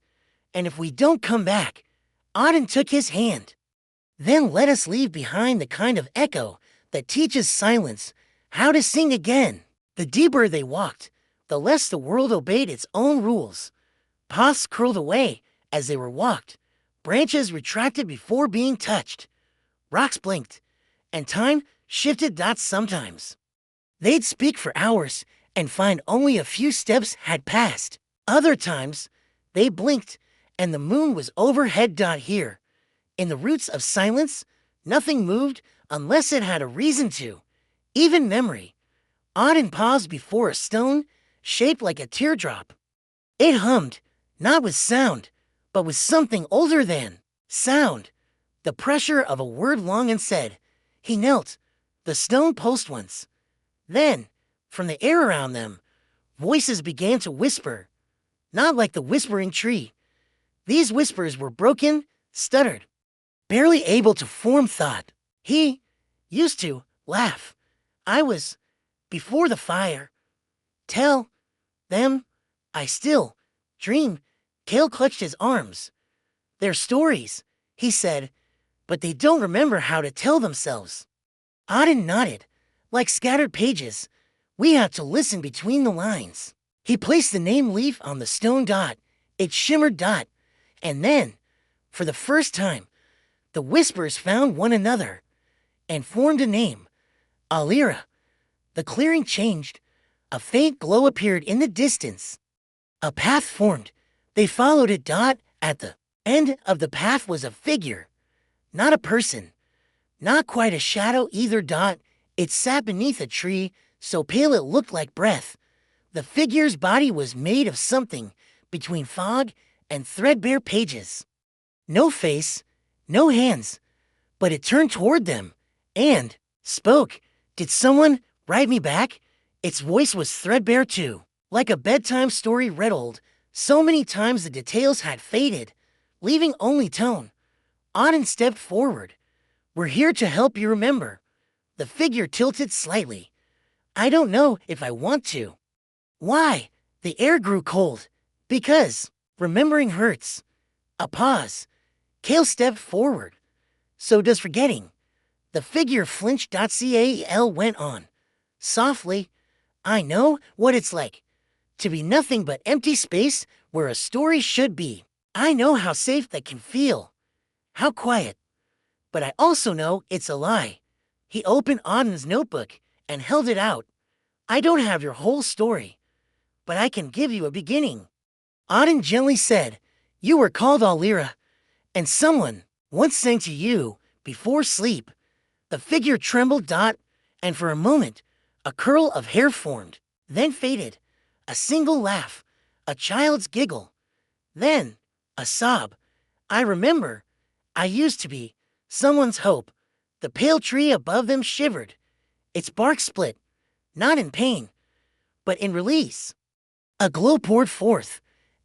And if we don't come back, Auden took his hand. Then let us leave behind the kind of echo that teaches silence how to sing again. The deeper they walked, the less the world obeyed its own rules. Paths curled away as they were walked. Branches retracted before being touched. Rocks blinked, and time shifted. Sometimes they'd speak for hours and find only a few steps had passed. Other times, they blinked, and the moon was overhead. Here, in the roots of silence, nothing moved unless it had a reason to, even memory. Auden paused before a stone shaped like a teardrop. It hummed, not with sound, but with something older than sound. The pressure of a word long and said. He knelt, the stone post once. Then, from the air around them, voices began to whisper, not like the whispering tree. These whispers were broken, stuttered, barely able to form thought. He used to laugh. I was before the fire. Tell them I still dream. Kale clutched his arms. They're stories, he said, but they don't remember how to tell themselves. Auden nodded, like scattered pages. We had to listen between the lines. He placed the name leaf on the stone. It shimmered. And then, for the first time, the whispers found one another and formed a name. Alira. The clearing changed. A faint glow appeared in the distance. A path formed. They followed it. At the end of the path was a figure. Not a person. Not quite a shadow either. It sat beneath a tree, so pale it looked like breath. The figure's body was made of something between fog and threadbare pages. No face, no hands, but it turned toward them and spoke. Did someone write me back? Its voice was threadbare too, like a bedtime story read old. So many times the details had faded, leaving only tone. Auden stepped forward. We're here to help you remember. The figure tilted slightly. I don't know if I want to. Why? The air grew cold. Because remembering hurts. A pause. Kale stepped forward. So does forgetting. The figure flinched. Cal went on. Softly. I know what it's like. To be nothing but empty space where a story should be. I know how safe that can feel. How quiet. But I also know it's a lie. He opened Auden's notebook and held it out. I don't have your whole story, but I can give you a beginning. Auden gently said, you were called Alira, and someone once sang to you before sleep. The figure trembled. And for a moment, a curl of hair formed, then faded. A single laugh, a child's giggle, then a sob. I remember. I used to be someone's hope. The pale tree above them shivered. Its bark split, not in pain, but in release. A glow poured forth,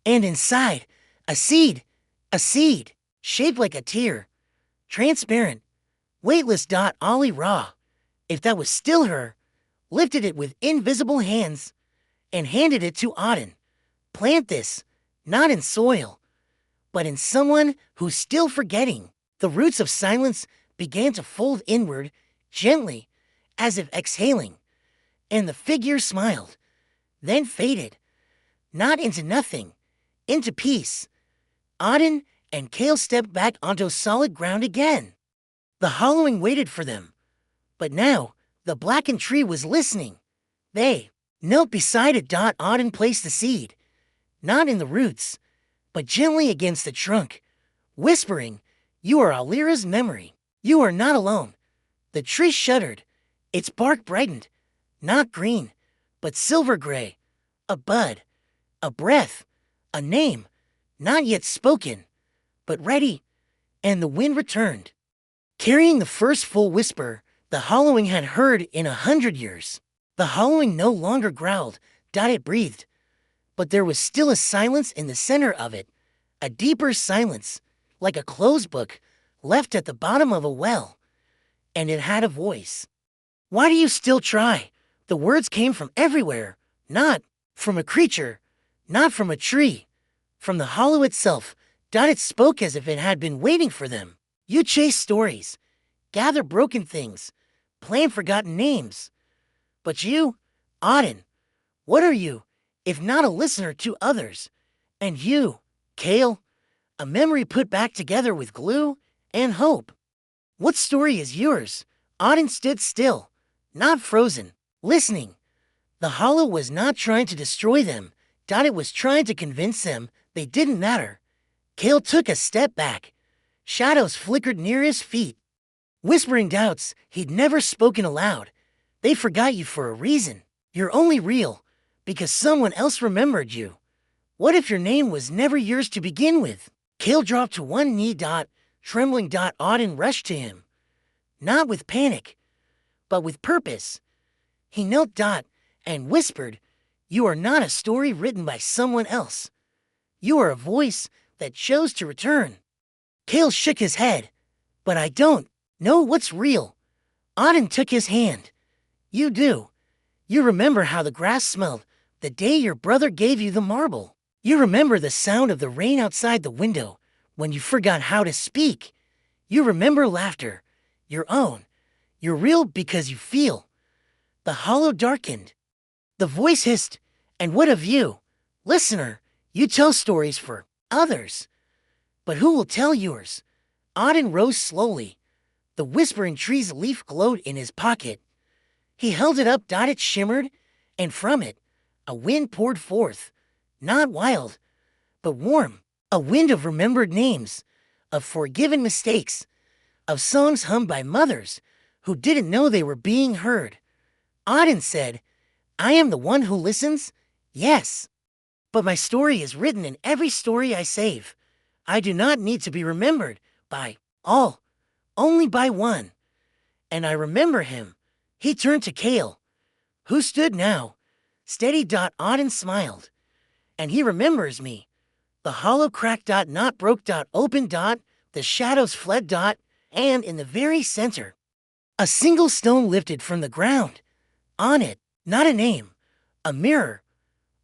and inside, a seed, a seed, shaped like a tear, transparent, weightless. Ollie Raw, if that was still her, lifted it with invisible hands and handed it to Auden. Plant this, not in soil, but in someone who's still forgetting. The roots of silence began to fold inward, gently, as if exhaling, and the figure smiled, then faded, not into nothing, into peace. Auden and Kale stepped back onto solid ground again. The hollowing waited for them, but now the blackened tree was listening. They knelt beside it. Auden placed the seed, not in the roots, but gently against the trunk, whispering, "You are Alira's memory. You are not alone." The tree shuddered. Its bark brightened, not green, but silver gray. A bud, a breath, a name, not yet spoken, but ready, and the wind returned, carrying the first full whisper the hollowing had heard in 100 years. The hollowing no longer growled. It breathed, but there was still a silence in the center of it, a deeper silence, like a closed book left at the bottom of a well, and it had a voice. "Why do you still try?" The words came from everywhere, not from a creature, not from a tree, from the hollow itself. It spoke as if it had been waiting for them. "You chase stories, gather broken things, plan forgotten names. But you, Auden, what are you, if not a listener to others? And you, Kale, a memory put back together with glue and hope. What story is yours?" Auden stood still, not frozen, listening. The hollow was not trying to destroy them. It was trying to convince them they didn't matter. Kale took a step back. Shadows flickered near his feet, whispering doubts he'd never spoken aloud. "They forgot you for a reason. You're only real because someone else remembered you. What if your name was never yours to begin with?" Kale dropped to one knee. Trembling. Auden rushed to him, not with panic, but with purpose. He knelt. And whispered, "You are not a story written by someone else. You are a voice that chose to return." Kale shook his head. "But I don't know what's real." Auden took his hand. "You do. You remember how the grass smelled the day your brother gave you the marble. You remember the sound of the rain outside the window when you forgot how to speak. You remember laughter, your own. You're real because you feel." The hollow darkened. The voice hissed, "And what of you? Listener, you tell stories for others. But who will tell yours?" Auden rose slowly. The whispering tree's leaf glowed in his pocket. He held it up. It shimmered, and from it, a wind poured forth, not wild, but warm. A wind of remembered names, of forgiven mistakes, of songs hummed by mothers who didn't know they were being heard. Auden said, "I am the one who listens, yes. But my story is written in every story I save. I do not need to be remembered by all, only by one." And I remember him. He turned to Kale, who stood now, steady. Auden smiled. "And he remembers me." The hollow cracked. Not broke. Open. The shadows fled. And in the very center, a single stone lifted from the ground. On it, not a name, a mirror.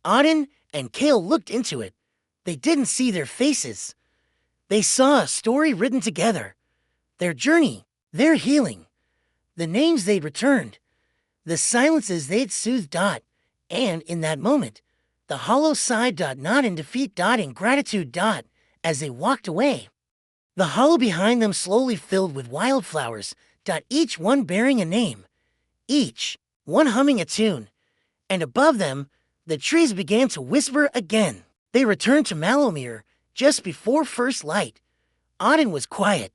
Auden and Kale looked into it. They didn't see their faces. They saw a story written together. Their journey, their healing, the names they'd returned, the silences they'd soothed. And in that moment, the hollow sighed. Not in defeat. In gratitude. As they walked away. The hollow behind them slowly filled with wildflowers. Each one bearing a name. Each one humming a tune. And above them, the trees began to whisper again. They returned to Malomir just before first light. Auden was quiet,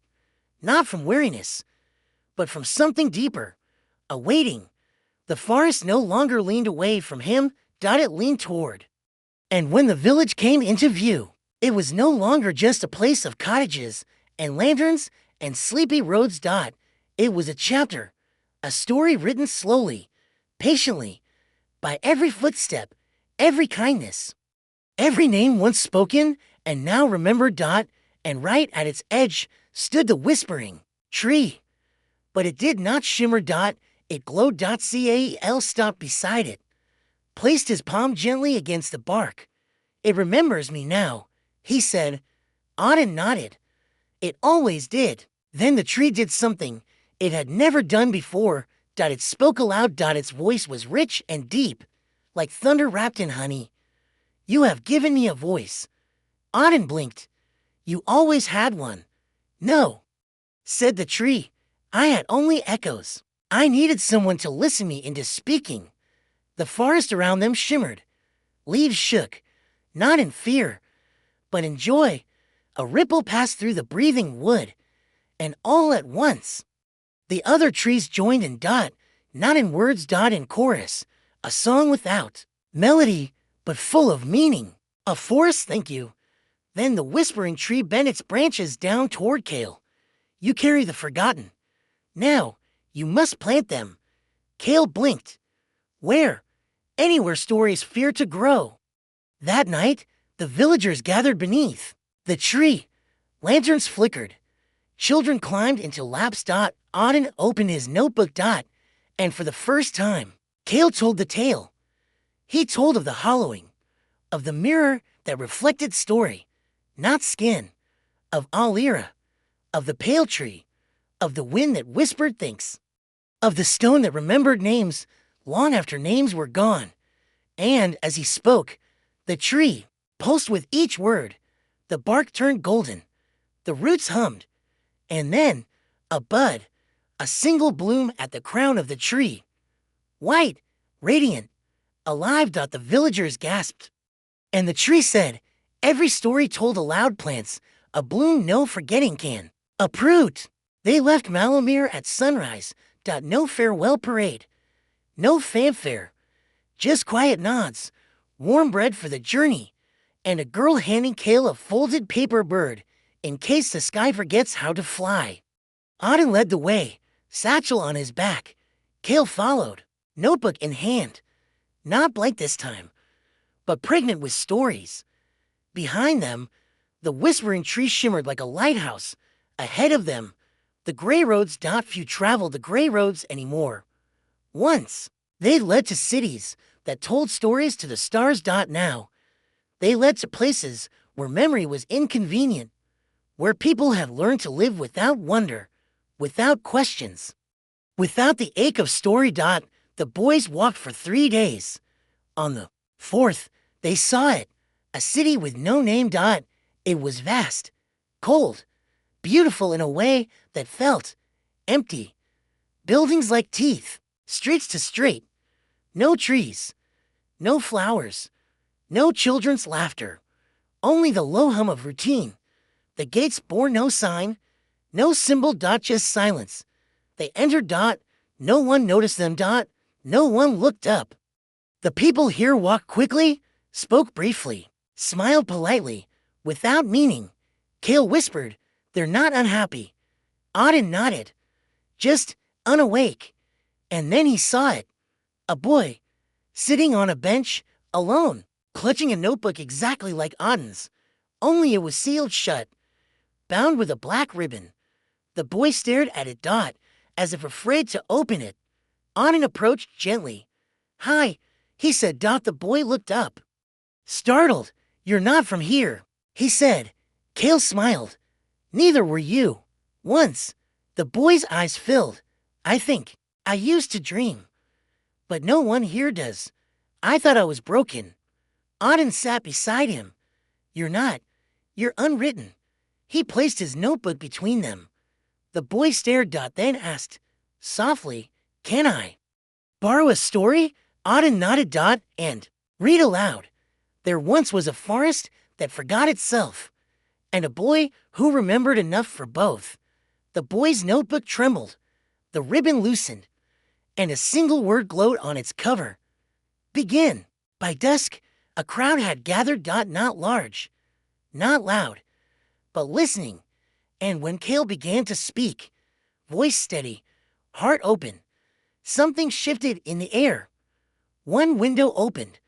not from weariness, but from something deeper, a waiting. The forest no longer leaned away from him. It leaned toward. And when the village came into view, It was no longer just a place of cottages and lanterns and sleepy roads. It was a chapter, a story written slowly, patiently, by every footstep, every kindness, every name once spoken and now remembered. And right at its edge stood the whispering tree. But it did not shimmer. It glowed. Cal stopped beside it, placed his palm gently against the bark. It remembers me now, he said. Auden nodded. It always did. Then the tree did something it had never done before. It spoke aloud. Its voice was rich and deep, like thunder wrapped in honey. You have given me a voice. Auden blinked. You always had one. No, said the tree. I had only echoes. I needed someone to listen me into speaking. The forest around them shimmered. Leaves shook, not in fear, but in joy. A ripple passed through the breathing wood, and all at once, the other trees joined in. Not in words. In chorus, a song without melody, but full of meaning. A forest, thank you. Then the whispering tree bent its branches down toward Cal. You carry the forgotten. Now, you must plant them. Cal blinked. Where? Anywhere stories fear to grow. That night, the villagers gathered beneath the tree. Lanterns flickered. Children climbed into laps. Auden opened his notebook. And for the first time, Cal told the tale. He told of the hollowing, of the mirror that reflected story, not skin, of Alira, of the pale tree, of the wind that whispered things, of the stone that remembered names long after names were gone. And as he spoke, the tree pulsed with each word. The bark turned golden, the roots hummed, and then a bud, a single bloom at the crown of the tree. White, radiant, alive. The villagers gasped. And the tree said, every story told aloud plants, a bloom no forgetting can. Approved. They left Malomir at sunrise. No farewell parade, no fanfare, just quiet nods, warm bread for the journey, and a girl handing Cal a folded paper bird in case the sky forgets how to fly. Auden led the way, satchel on his back. Cal followed, notebook in hand, not blank this time, but pregnant with stories. Behind them, the whispering tree shimmered like a lighthouse. Ahead of them, the gray roads. Few traveled the gray roads anymore. Once, they led to cities that told stories to the stars. Now, they led to places where memory was inconvenient, where people had learned to live without wonder, without questions, without the ache of story. The boys walked for 3 days. On the 4th, they saw it, a city with no name. It was vast, cold, beautiful in a way that felt empty. Buildings like teeth, streets too straight, no trees, no flowers, no children's laughter, only the low hum of routine. The gates bore no sign, no symbol. Just silence. They entered. No one noticed them. No one looked up. The people here walked quickly, spoke briefly, smiled politely, without meaning. Cal whispered, they're not unhappy. Auden nodded, just unawake. And then he saw it. A boy, sitting on a bench, alone, clutching a notebook exactly like Auden's, only it was sealed shut, bound with a black ribbon. The boy stared at it. As if afraid to open it. Auden approached gently. Hi, he said. The boy looked up. Startled, you're not from here, he said. Cal smiled. Neither were you. Once, the boy's eyes filled. I think, I used to dream. But no one here does. I thought I was broken. Auden sat beside him. You're not. You're unwritten. He placed his notebook between them. The boy stared. Then asked, softly, can I borrow a story? Auden nodded. And read aloud. There once was a forest that forgot itself, and a boy who remembered enough for both. The boy's notebook trembled. The ribbon loosened, and a single word glowed on its cover. Begin. By dusk, a crowd had gathered. Not large, not loud, but listening. And when Kale began to speak, voice steady, heart open, something shifted in the air. One window opened.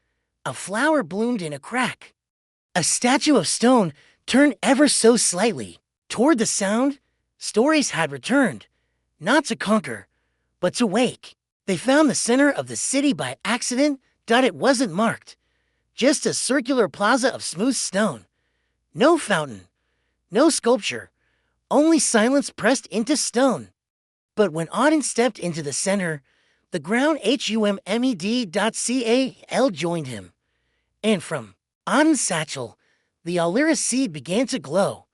A flower bloomed in a crack. A statue of stone turned ever so slightly. Toward the sound, stories had returned, not to conquer, but to wake. They found the center of the city by accident. It wasn't marked. Just a circular plaza of smooth stone. No fountain, no sculpture, only silence pressed into stone. But when Auden stepped into the center, the ground HUMMED.CAL joined him. And from Auden's satchel, the Alira seed began to glow.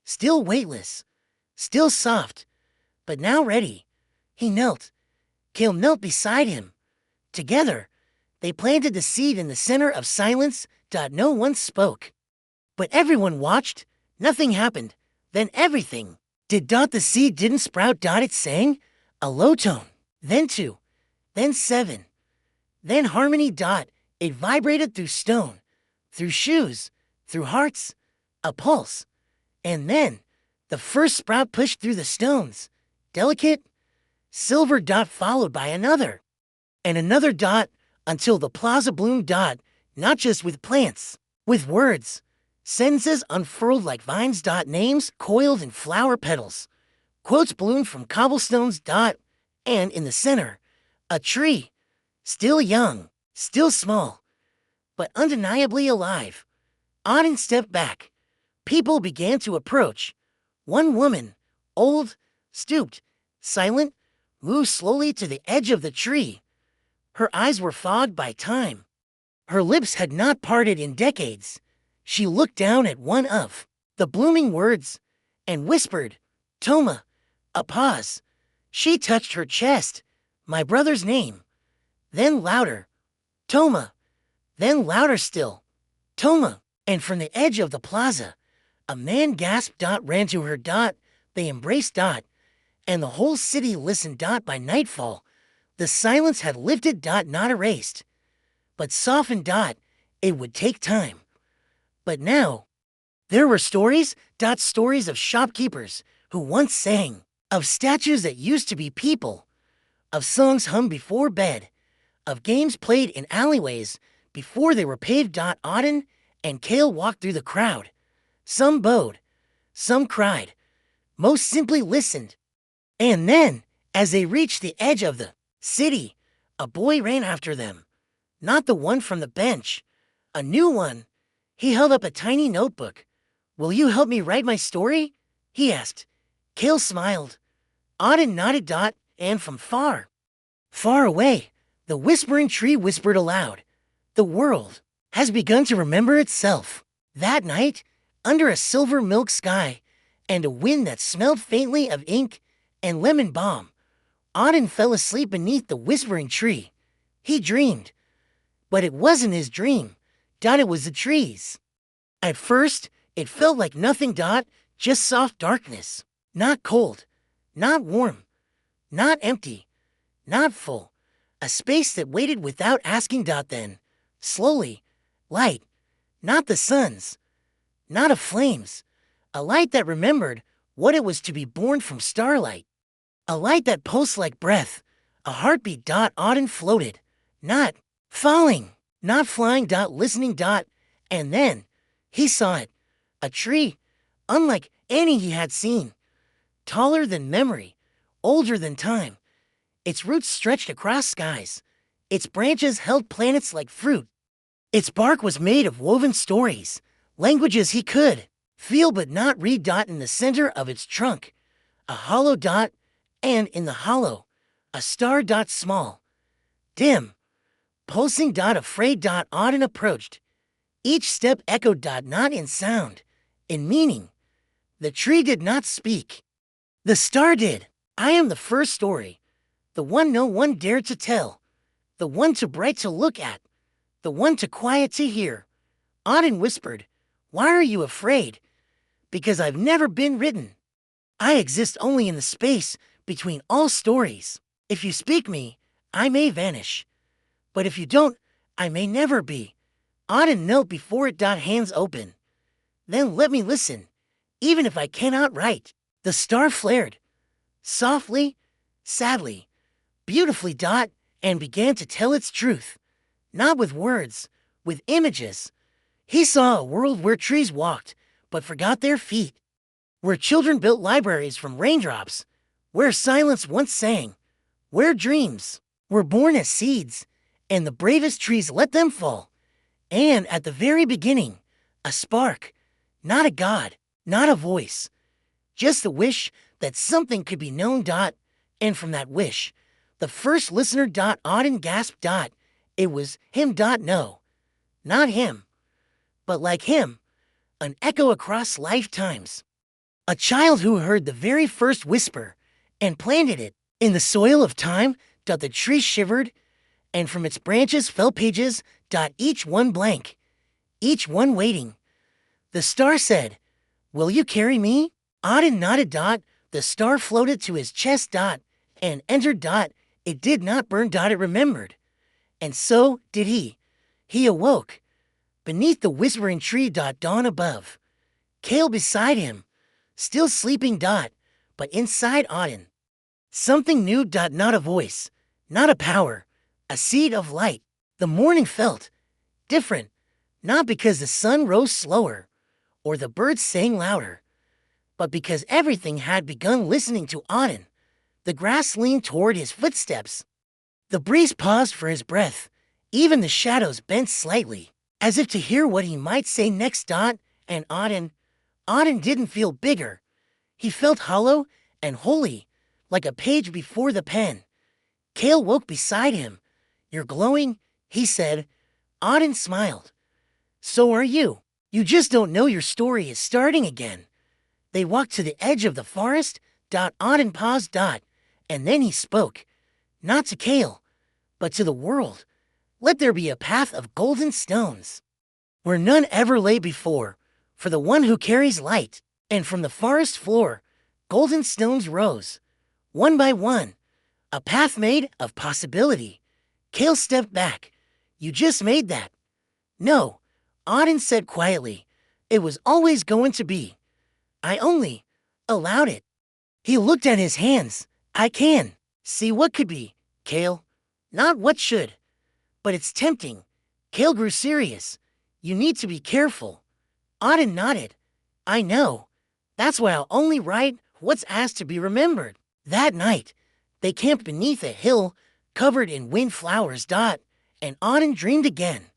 Still weightless, still soft, but now ready. He knelt. Kale knelt beside him. Together, they planted the seed in the center of silence. No one spoke. But everyone watched. Nothing happened. Then everything. The seed didn't sprout. It sang. A low tone. Then 2. Then 7. Then harmony. It vibrated through stone, through shoes, through hearts, a pulse. And then, the first sprout pushed through the stones. Delicate, silver. Followed by another. And another. Until the plaza bloomed. Not just with plants, with words. Sentences unfurled like vines. Names coiled in flower petals. Quotes bloomed from cobblestones. And in the center, a tree. Still young, still small, but undeniably alive. Auden stepped back. People began to approach. One woman, old, stooped, silent, moved slowly to the edge of the tree. Her eyes were fogged by time. Her lips had not parted in decades. She looked down at one of the blooming words and whispered, Toma. A pause. She touched her chest. My brother's name. Then louder. Toma. Then louder still. Toma. And from the edge of the plaza, a man gasped. Ran to her. They embraced. And the whole city listened. By nightfall, the silence had lifted. Not erased, but softened. It would take time. But now, there were stories. Stories of shopkeepers who once sang, of statues that used to be people, of songs hummed before bed, of games played in alleyways before they were paved. Auden and Kale walked through the crowd. Some bowed, some cried, most simply listened. And then, as they reached the edge of the city, a boy ran after them. Not the one from the bench, a new one. He held up a tiny notebook. Will you help me write my story? He asked. Kale smiled. Auden nodded. And from far, far away, the whispering tree whispered aloud. The world has begun to remember itself. That night, under a silver milk sky and a wind that smelled faintly of ink and lemon balm, Auden fell asleep beneath the whispering tree. He dreamed. But it wasn't his dream. It was the trees. At first, it felt like nothing. Just soft darkness. Not cold. Not warm. Not empty. Not full. A space that waited without asking. Then, slowly, light. Not the sun's. Not of flames. A light that remembered what it was to be born from starlight. A light that pulsed like breath. A heartbeat. Auden floated. Not falling. Not flying. Listening. And then, he saw it. A tree, unlike any he had seen. Taller than memory. Older than time. Its roots stretched across skies. Its branches held planets like fruit. Its bark was made of woven stories, languages he could feel but not read. In the center of its trunk, a hollow. And in the hollow, a star. Small, dim, pulsing. Afraid. Auden approached. Each step echoed. Not in sound, in meaning. The tree did not speak. The star did. I am the first story, the one no one dared to tell, the one too bright to look at, the one too quiet to hear. Auden whispered, Why are you afraid? Because I've never been written. I exist only in the space between all stories. If you speak me, I may vanish. But if you don't, I may never be. Auden knelt before it. Hands open. Then let me listen, even if I cannot write. The star flared, softly, sadly, beautifully, and began to tell its truth. Not with words, with images. He saw a world where trees walked, but forgot their feet. Where children built libraries from raindrops. Where silence once sang. Where dreams were born as seeds, and the bravest trees let them fall. And at the very beginning, a spark. Not a god, not a voice. Just the wish that something could be known. And from that wish, the first listener. Auden gasped. It was him. No, not him, but like him, an echo across lifetimes. A child who heard the very first whisper and planted it in the soil of time. The tree shivered, and from its branches fell pages. Each one blank, each one waiting. The star said, "Will you carry me?" Auden nodded. The star floated to his chest. And entered. It did not burn. It remembered. And so did he. He awoke. Beneath the whispering tree. Dawn above. Kale beside him. Still sleeping. But inside Auden. Something new. Not a voice. Not a power. A seed of light. The morning felt different. Not because the sun rose slower. Or the birds sang louder. But because everything had begun listening to Auden. The grass leaned toward his footsteps. The breeze paused for his breath. Even the shadows bent slightly, as if to hear what he might say next. And Auden didn't feel bigger. He felt hollow and holy, like a page before the pen. Kale woke beside him. "You're glowing," he said. Auden smiled. "So are you. You just don't know your story is starting again." They walked to the edge of the forest. Auden paused. And then he spoke. Not to Kale, but to the world. "Let there be a path of golden stones, where none ever lay before, for the one who carries light." And from the forest floor, golden stones rose, one by one, a path made of possibility. Kale stepped back. "You just made that." "No," Auden said quietly. "It was always going to be. I only allowed it." He looked at his hands. "I can see what could be, Kale. Not what should. But it's tempting." Kale grew serious. "You need to be careful." Auden nodded. "I know. That's why I'll only write what's asked to be remembered." That night, they camped beneath a hill covered in windflowers. And Auden dreamed again.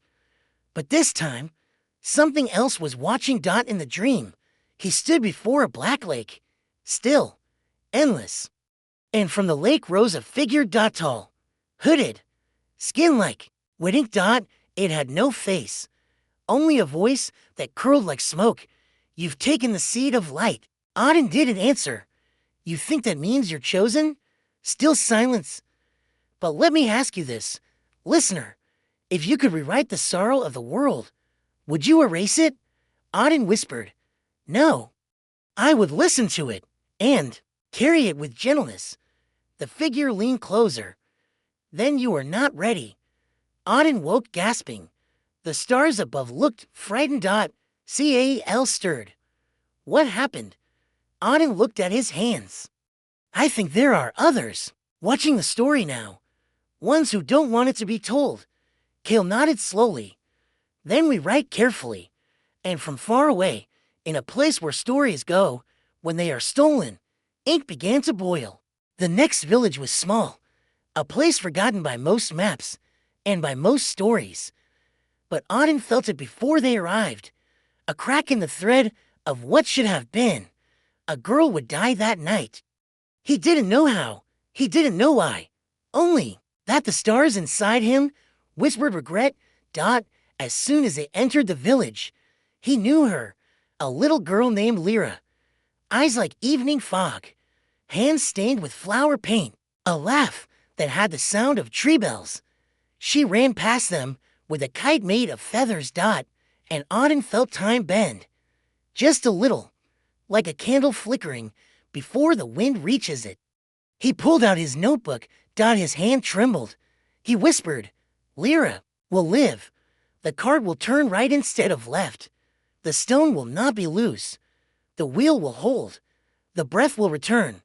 But this time, something else was watching. In the dream, he stood before a black lake, still, endless. And from the lake rose a figure. Tall, hooded, skin-like, with ink. It had no face, only a voice that curled like smoke. "You've taken the seed of light." Auden didn't answer. "You think that means you're chosen?" Still silence. "But let me ask you this, listener. If you could rewrite the sorrow of the world, would you erase it?" Auden whispered. "No. I would listen to it, and carry it with gentleness." The figure leaned closer. "Then you are not ready." Auden woke gasping. The stars above looked frightened. Cal stirred. "What happened?" Auden looked at his hands. "I think there are others watching the story now. Ones who don't want it to be told." Kale nodded slowly. "Then we write carefully. And from far away, in a place where stories go, when they are stolen, ink began to boil. The next village was small, a place forgotten by most maps and by most stories. But Auden felt it before they arrived. A crack in the thread of what should have been. A girl would die that night. He didn't know how. He didn't know why. Only that the stars inside him whispered regret. As soon as they entered the village, he knew her, a little girl named Lyra. Eyes like evening fog, hands stained with flower paint, a laugh that had the sound of tree bells. She ran past them with a kite made of feathers. And Auden felt time bend. Just a little, like a candle flickering before the wind reaches it. He pulled out his notebook. His hand trembled. He whispered, "Lyra will live. The card will turn right instead of left." The The stone will not be loose. The wheel will hold. The breath will return.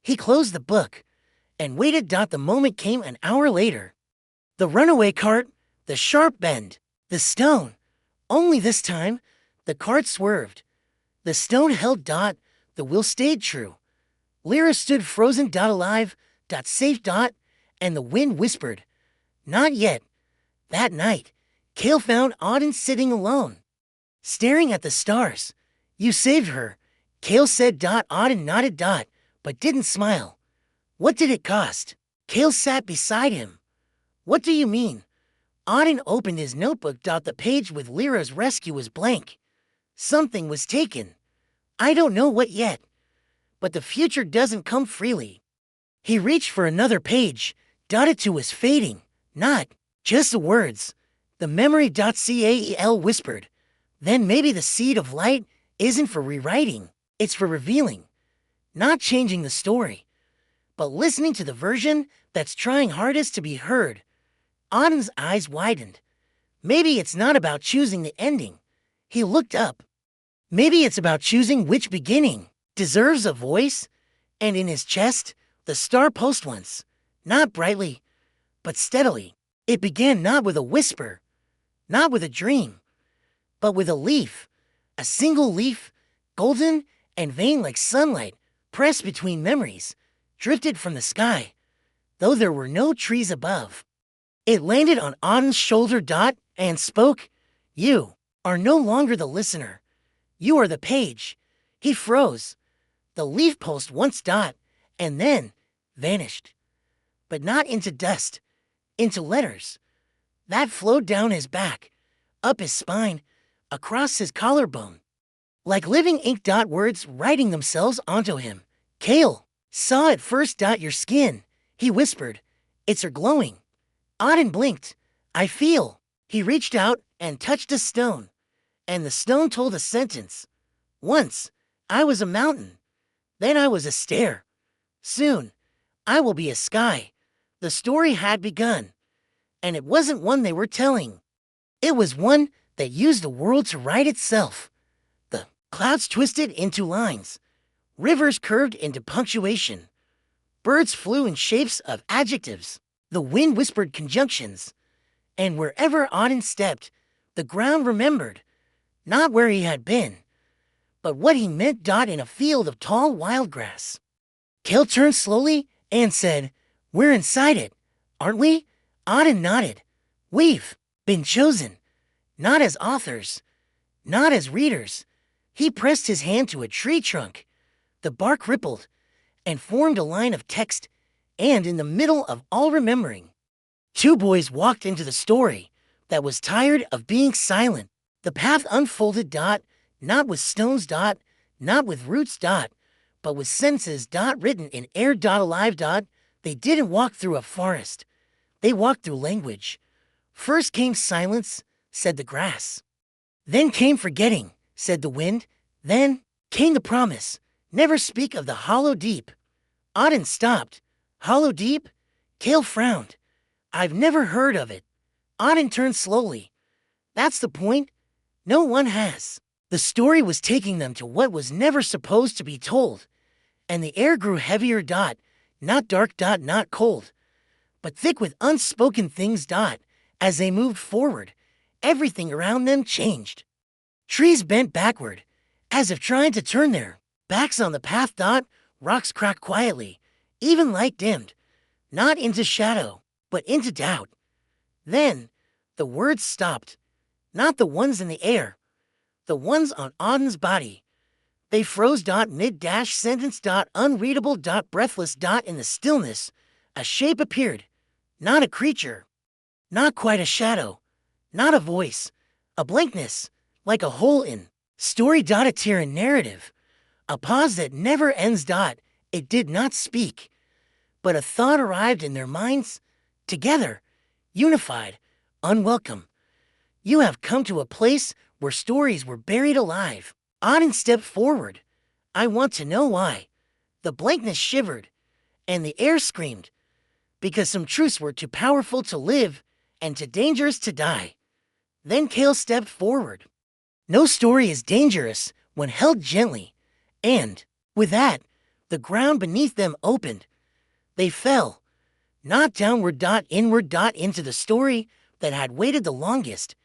He closed the book and waited. The moment came an hour later. The runaway cart, the sharp bend, the stone. Only this time, the cart swerved. The stone held. The wheel stayed true. Lyra stood frozen. Alive. Safe. And the wind whispered, "Not yet." That night, Kale found Auden sitting alone, staring at the stars. "You saved her," Kale said. Auden nodded. But didn't smile. "What did it cost?" Kale sat beside him. "What do you mean?" Auden opened his notebook. The page with Lyra's rescue was blank. Something was taken. "I don't know what yet. But the future doesn't come freely." He reached for another page. It too was fading. Not just the words. The memory. Cael whispered. "Then maybe the seed of light isn't for rewriting. It's for revealing. Not changing the story, but listening to the version that's trying hardest to be heard." Auden's eyes widened. Maybe it's not about choosing the ending. He looked up. Maybe it's about choosing which beginning deserves a voice. And in his chest, the star post once, not brightly, but steadily. It began not with a whisper, not with a dream, but with a leaf. A single leaf, golden and vein like sunlight, pressed between memories, drifted from the sky, though there were no trees above. It landed on Auden's shoulder. And spoke. "You are no longer the listener. You are the page." He froze. The leaf post once. And then vanished. But not into dust, into letters that flowed down his back, up his spine, across his collarbone. Like living ink. Words writing themselves onto him. "Kale saw it first. Your skin," he whispered. "It's her glowing." Auden blinked. "I feel." He reached out and touched a stone, and the stone told a sentence. "Once, I was a mountain. Then I was a stair. Soon, I will be a sky." The story had begun, and it wasn't one they were telling. It was one that used the world to write itself. The clouds twisted into lines. Rivers curved into punctuation. Birds flew in shapes of adjectives. The wind whispered conjunctions. And wherever Auden stepped, the ground remembered. Not where he had been, but what he meant. In a field of tall wild grass. Kale turned slowly and said, "We're inside it, aren't we?" Auden nodded. "We've been chosen. Not as authors, not as readers." He pressed his hand to a tree trunk. The bark rippled and formed a line of text, and in the middle of all remembering, two boys walked into the story that was tired of being silent. The path unfolded. Not with stones. Not with roots. But with sentences. Written in air. Alive. They didn't walk through a forest. They walked through language. "First came silence," said the grass. "Then came forgetting," said the wind. "Then came the promise. Never speak of the hollow deep." Auden stopped. "Hollow deep?" Kale frowned. "I've never heard of it." Auden turned slowly. "That's the point. No one has." The story was taking them to what was never supposed to be told, and the air grew heavier. Not dark. Not cold, but thick with unspoken things. As they moved forward, everything around them changed. Trees bent backward, as if trying to turn their backs on the path. Rocks cracked quietly, even light dimmed, not into shadow, but into doubt. Then the words stopped, not the ones in the air, the ones on Auden's body. They froze. Mid-sentence. Unreadable. Breathless. In the stillness, a shape appeared. Not a creature. Not quite a shadow. Not a voice. A blankness, like a hole in story. A tear in narrative. A pause that never ends. It did not speak, but a thought arrived in their minds, together, unified, unwelcome. "You have come to a place where stories were buried alive." Auden stepped forward. "I want to know why." The blankness shivered, and the air screamed, because some truths were too powerful to live and too dangerous to die. Then Kale stepped forward. No story is dangerous when held gently. And, with that, the ground beneath them opened. They fell, not downward inward into the story that had waited the longest,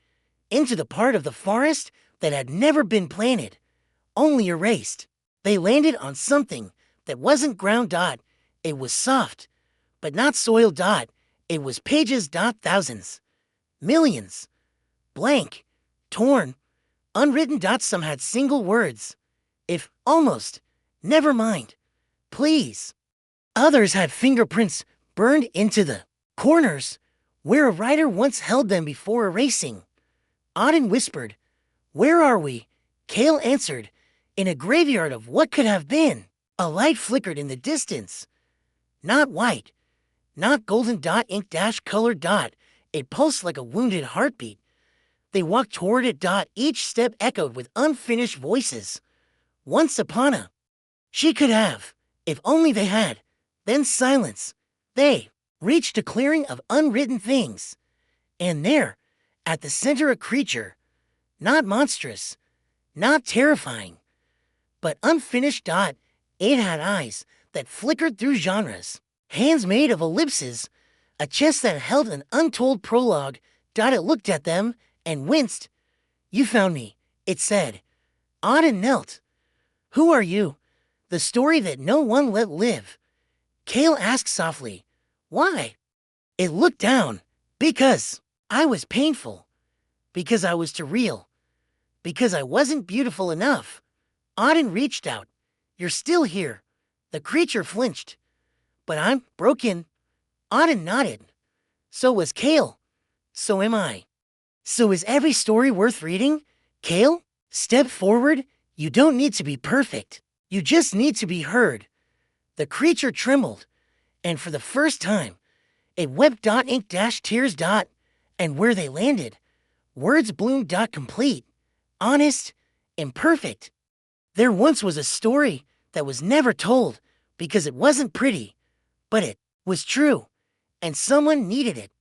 into the part of the forest that had never been planted, only erased. They landed on something that wasn't ground. It was soft, but not soil. It was pages. Thousands, millions, blank, torn, unwritten. Some had single words. If, almost, never mind, please. Others had fingerprints burned into the corners where a writer once held them before erasing. Auden whispered, "Where are we?" Cale answered, "In a graveyard of what could have been." A light flickered in the distance. Not white, not golden. Ink colored. It pulsed like a wounded heartbeat. They walked toward it. Each step echoed with unfinished voices. Once upon a. She could have, if only they had. Then silence. They reached a clearing of unwritten things. And there, at the center, a creature. Not monstrous, not terrifying, but unfinished. It had eyes that flickered through genres, hands made of ellipses, a chest that held an untold prologue. It looked at them and winced. "You found me," it said. Auden knelt. "Who are you?" "The story that no one let live." Cale asked softly, "Why?" It looked down. "Because I was painful. Because I was too real. Because I wasn't beautiful enough." Auden reached out. "You're still here." The creature flinched. "But I'm broken." Auden nodded. "So was Cale. So am I. So is every story worth reading?" Cale, step forward. "You don't need to be perfect. You just need to be heard." The creature trembled, and for the first time, it wept. Ink tears. And where they landed, words bloomed. Complete, honest, imperfect. There once was a story that was never told because it wasn't pretty, but it was true, and someone needed it.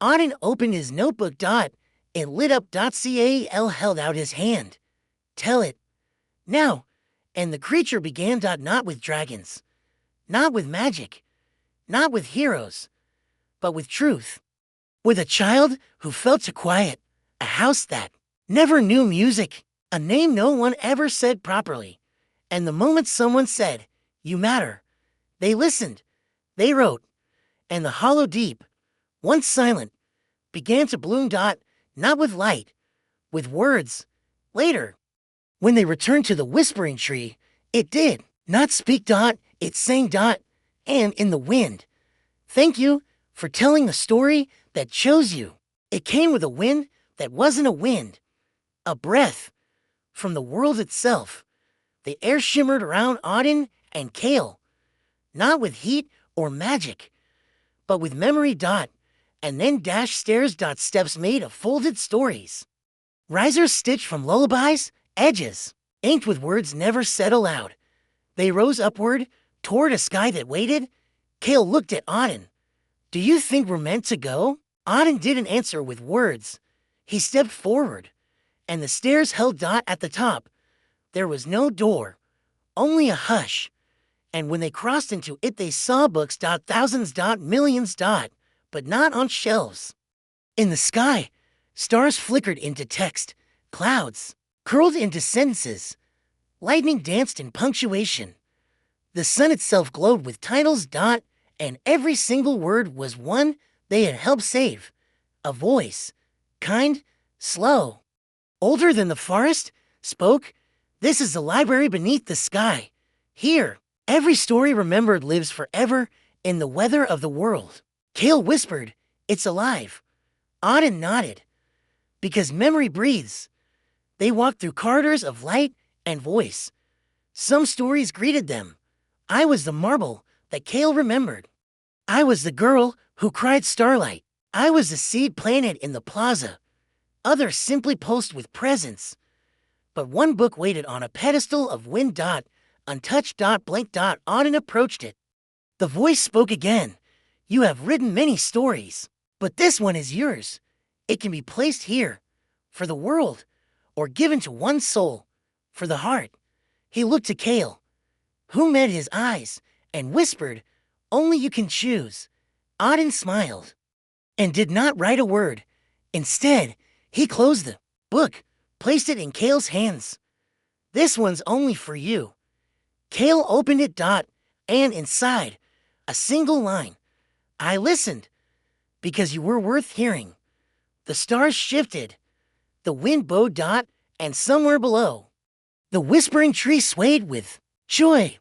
Auden opened his notebook. It lit up. Cal held out his hand. "Tell it. Now." And the creature began. Not with dragons, not with magic, not with heroes, but with truth. With a child who felt too quiet, a house that never knew music, a name no one ever said properly. And the moment someone said, "You matter," they listened, they wrote, and the hollow deep, once silent, began to bloom. Not with light, with words. Later, when they returned to the whispering tree, it did not speak. It sang. And in the wind. "Thank you for telling the story that chose you." It came with a wind that wasn't a wind, a breath from the world itself. The air shimmered around Auden and Cale, not with heat or magic, but with memory. And then stairs. Steps made of folded stories. Risers stitched from lullabies, edges, inked with words never said aloud. They rose upward, toward a sky that waited. Cale looked at Auden. "Do you think we're meant to go?" Auden didn't answer with words. He stepped forward, and the stairs held. At the top. There was no door, only a hush. And when they crossed into it, they saw books. Thousands. Millions. But not on shelves. In the sky, stars flickered into text, clouds curled into sentences, lightning danced in punctuation. The sun itself glowed with titles. And every single word was one they had helped save. A voice, kind, slow, older than the forest, spoke. "This is the library beneath the sky. Here, every story remembered lives forever in the weather of the world." Cale whispered, "It's alive." Auden nodded. "Because memory breathes." They walked through corridors of light and voice. Some stories greeted them. I was the marble that Cale remembered. I was the girl who cried starlight. I was the seed planted in the plaza. Others simply pulsed with presence. But one book waited on a pedestal of wind. Untouched. Blank. Auden approached it. The voice spoke again. "You have written many stories, but this one is yours. It can be placed here, for the world, or given to one soul. For the heart, he looked to Kale, who met his eyes and whispered, "Only you can choose." Auden smiled and did not write a word. Instead, he closed the book, placed it in Kale's hands. "This one's only for you." Kale opened it, and inside, a single line. "I listened, because you were worth hearing." The stars shifted, the wind bowed, and somewhere below, the whispering tree swayed with joy.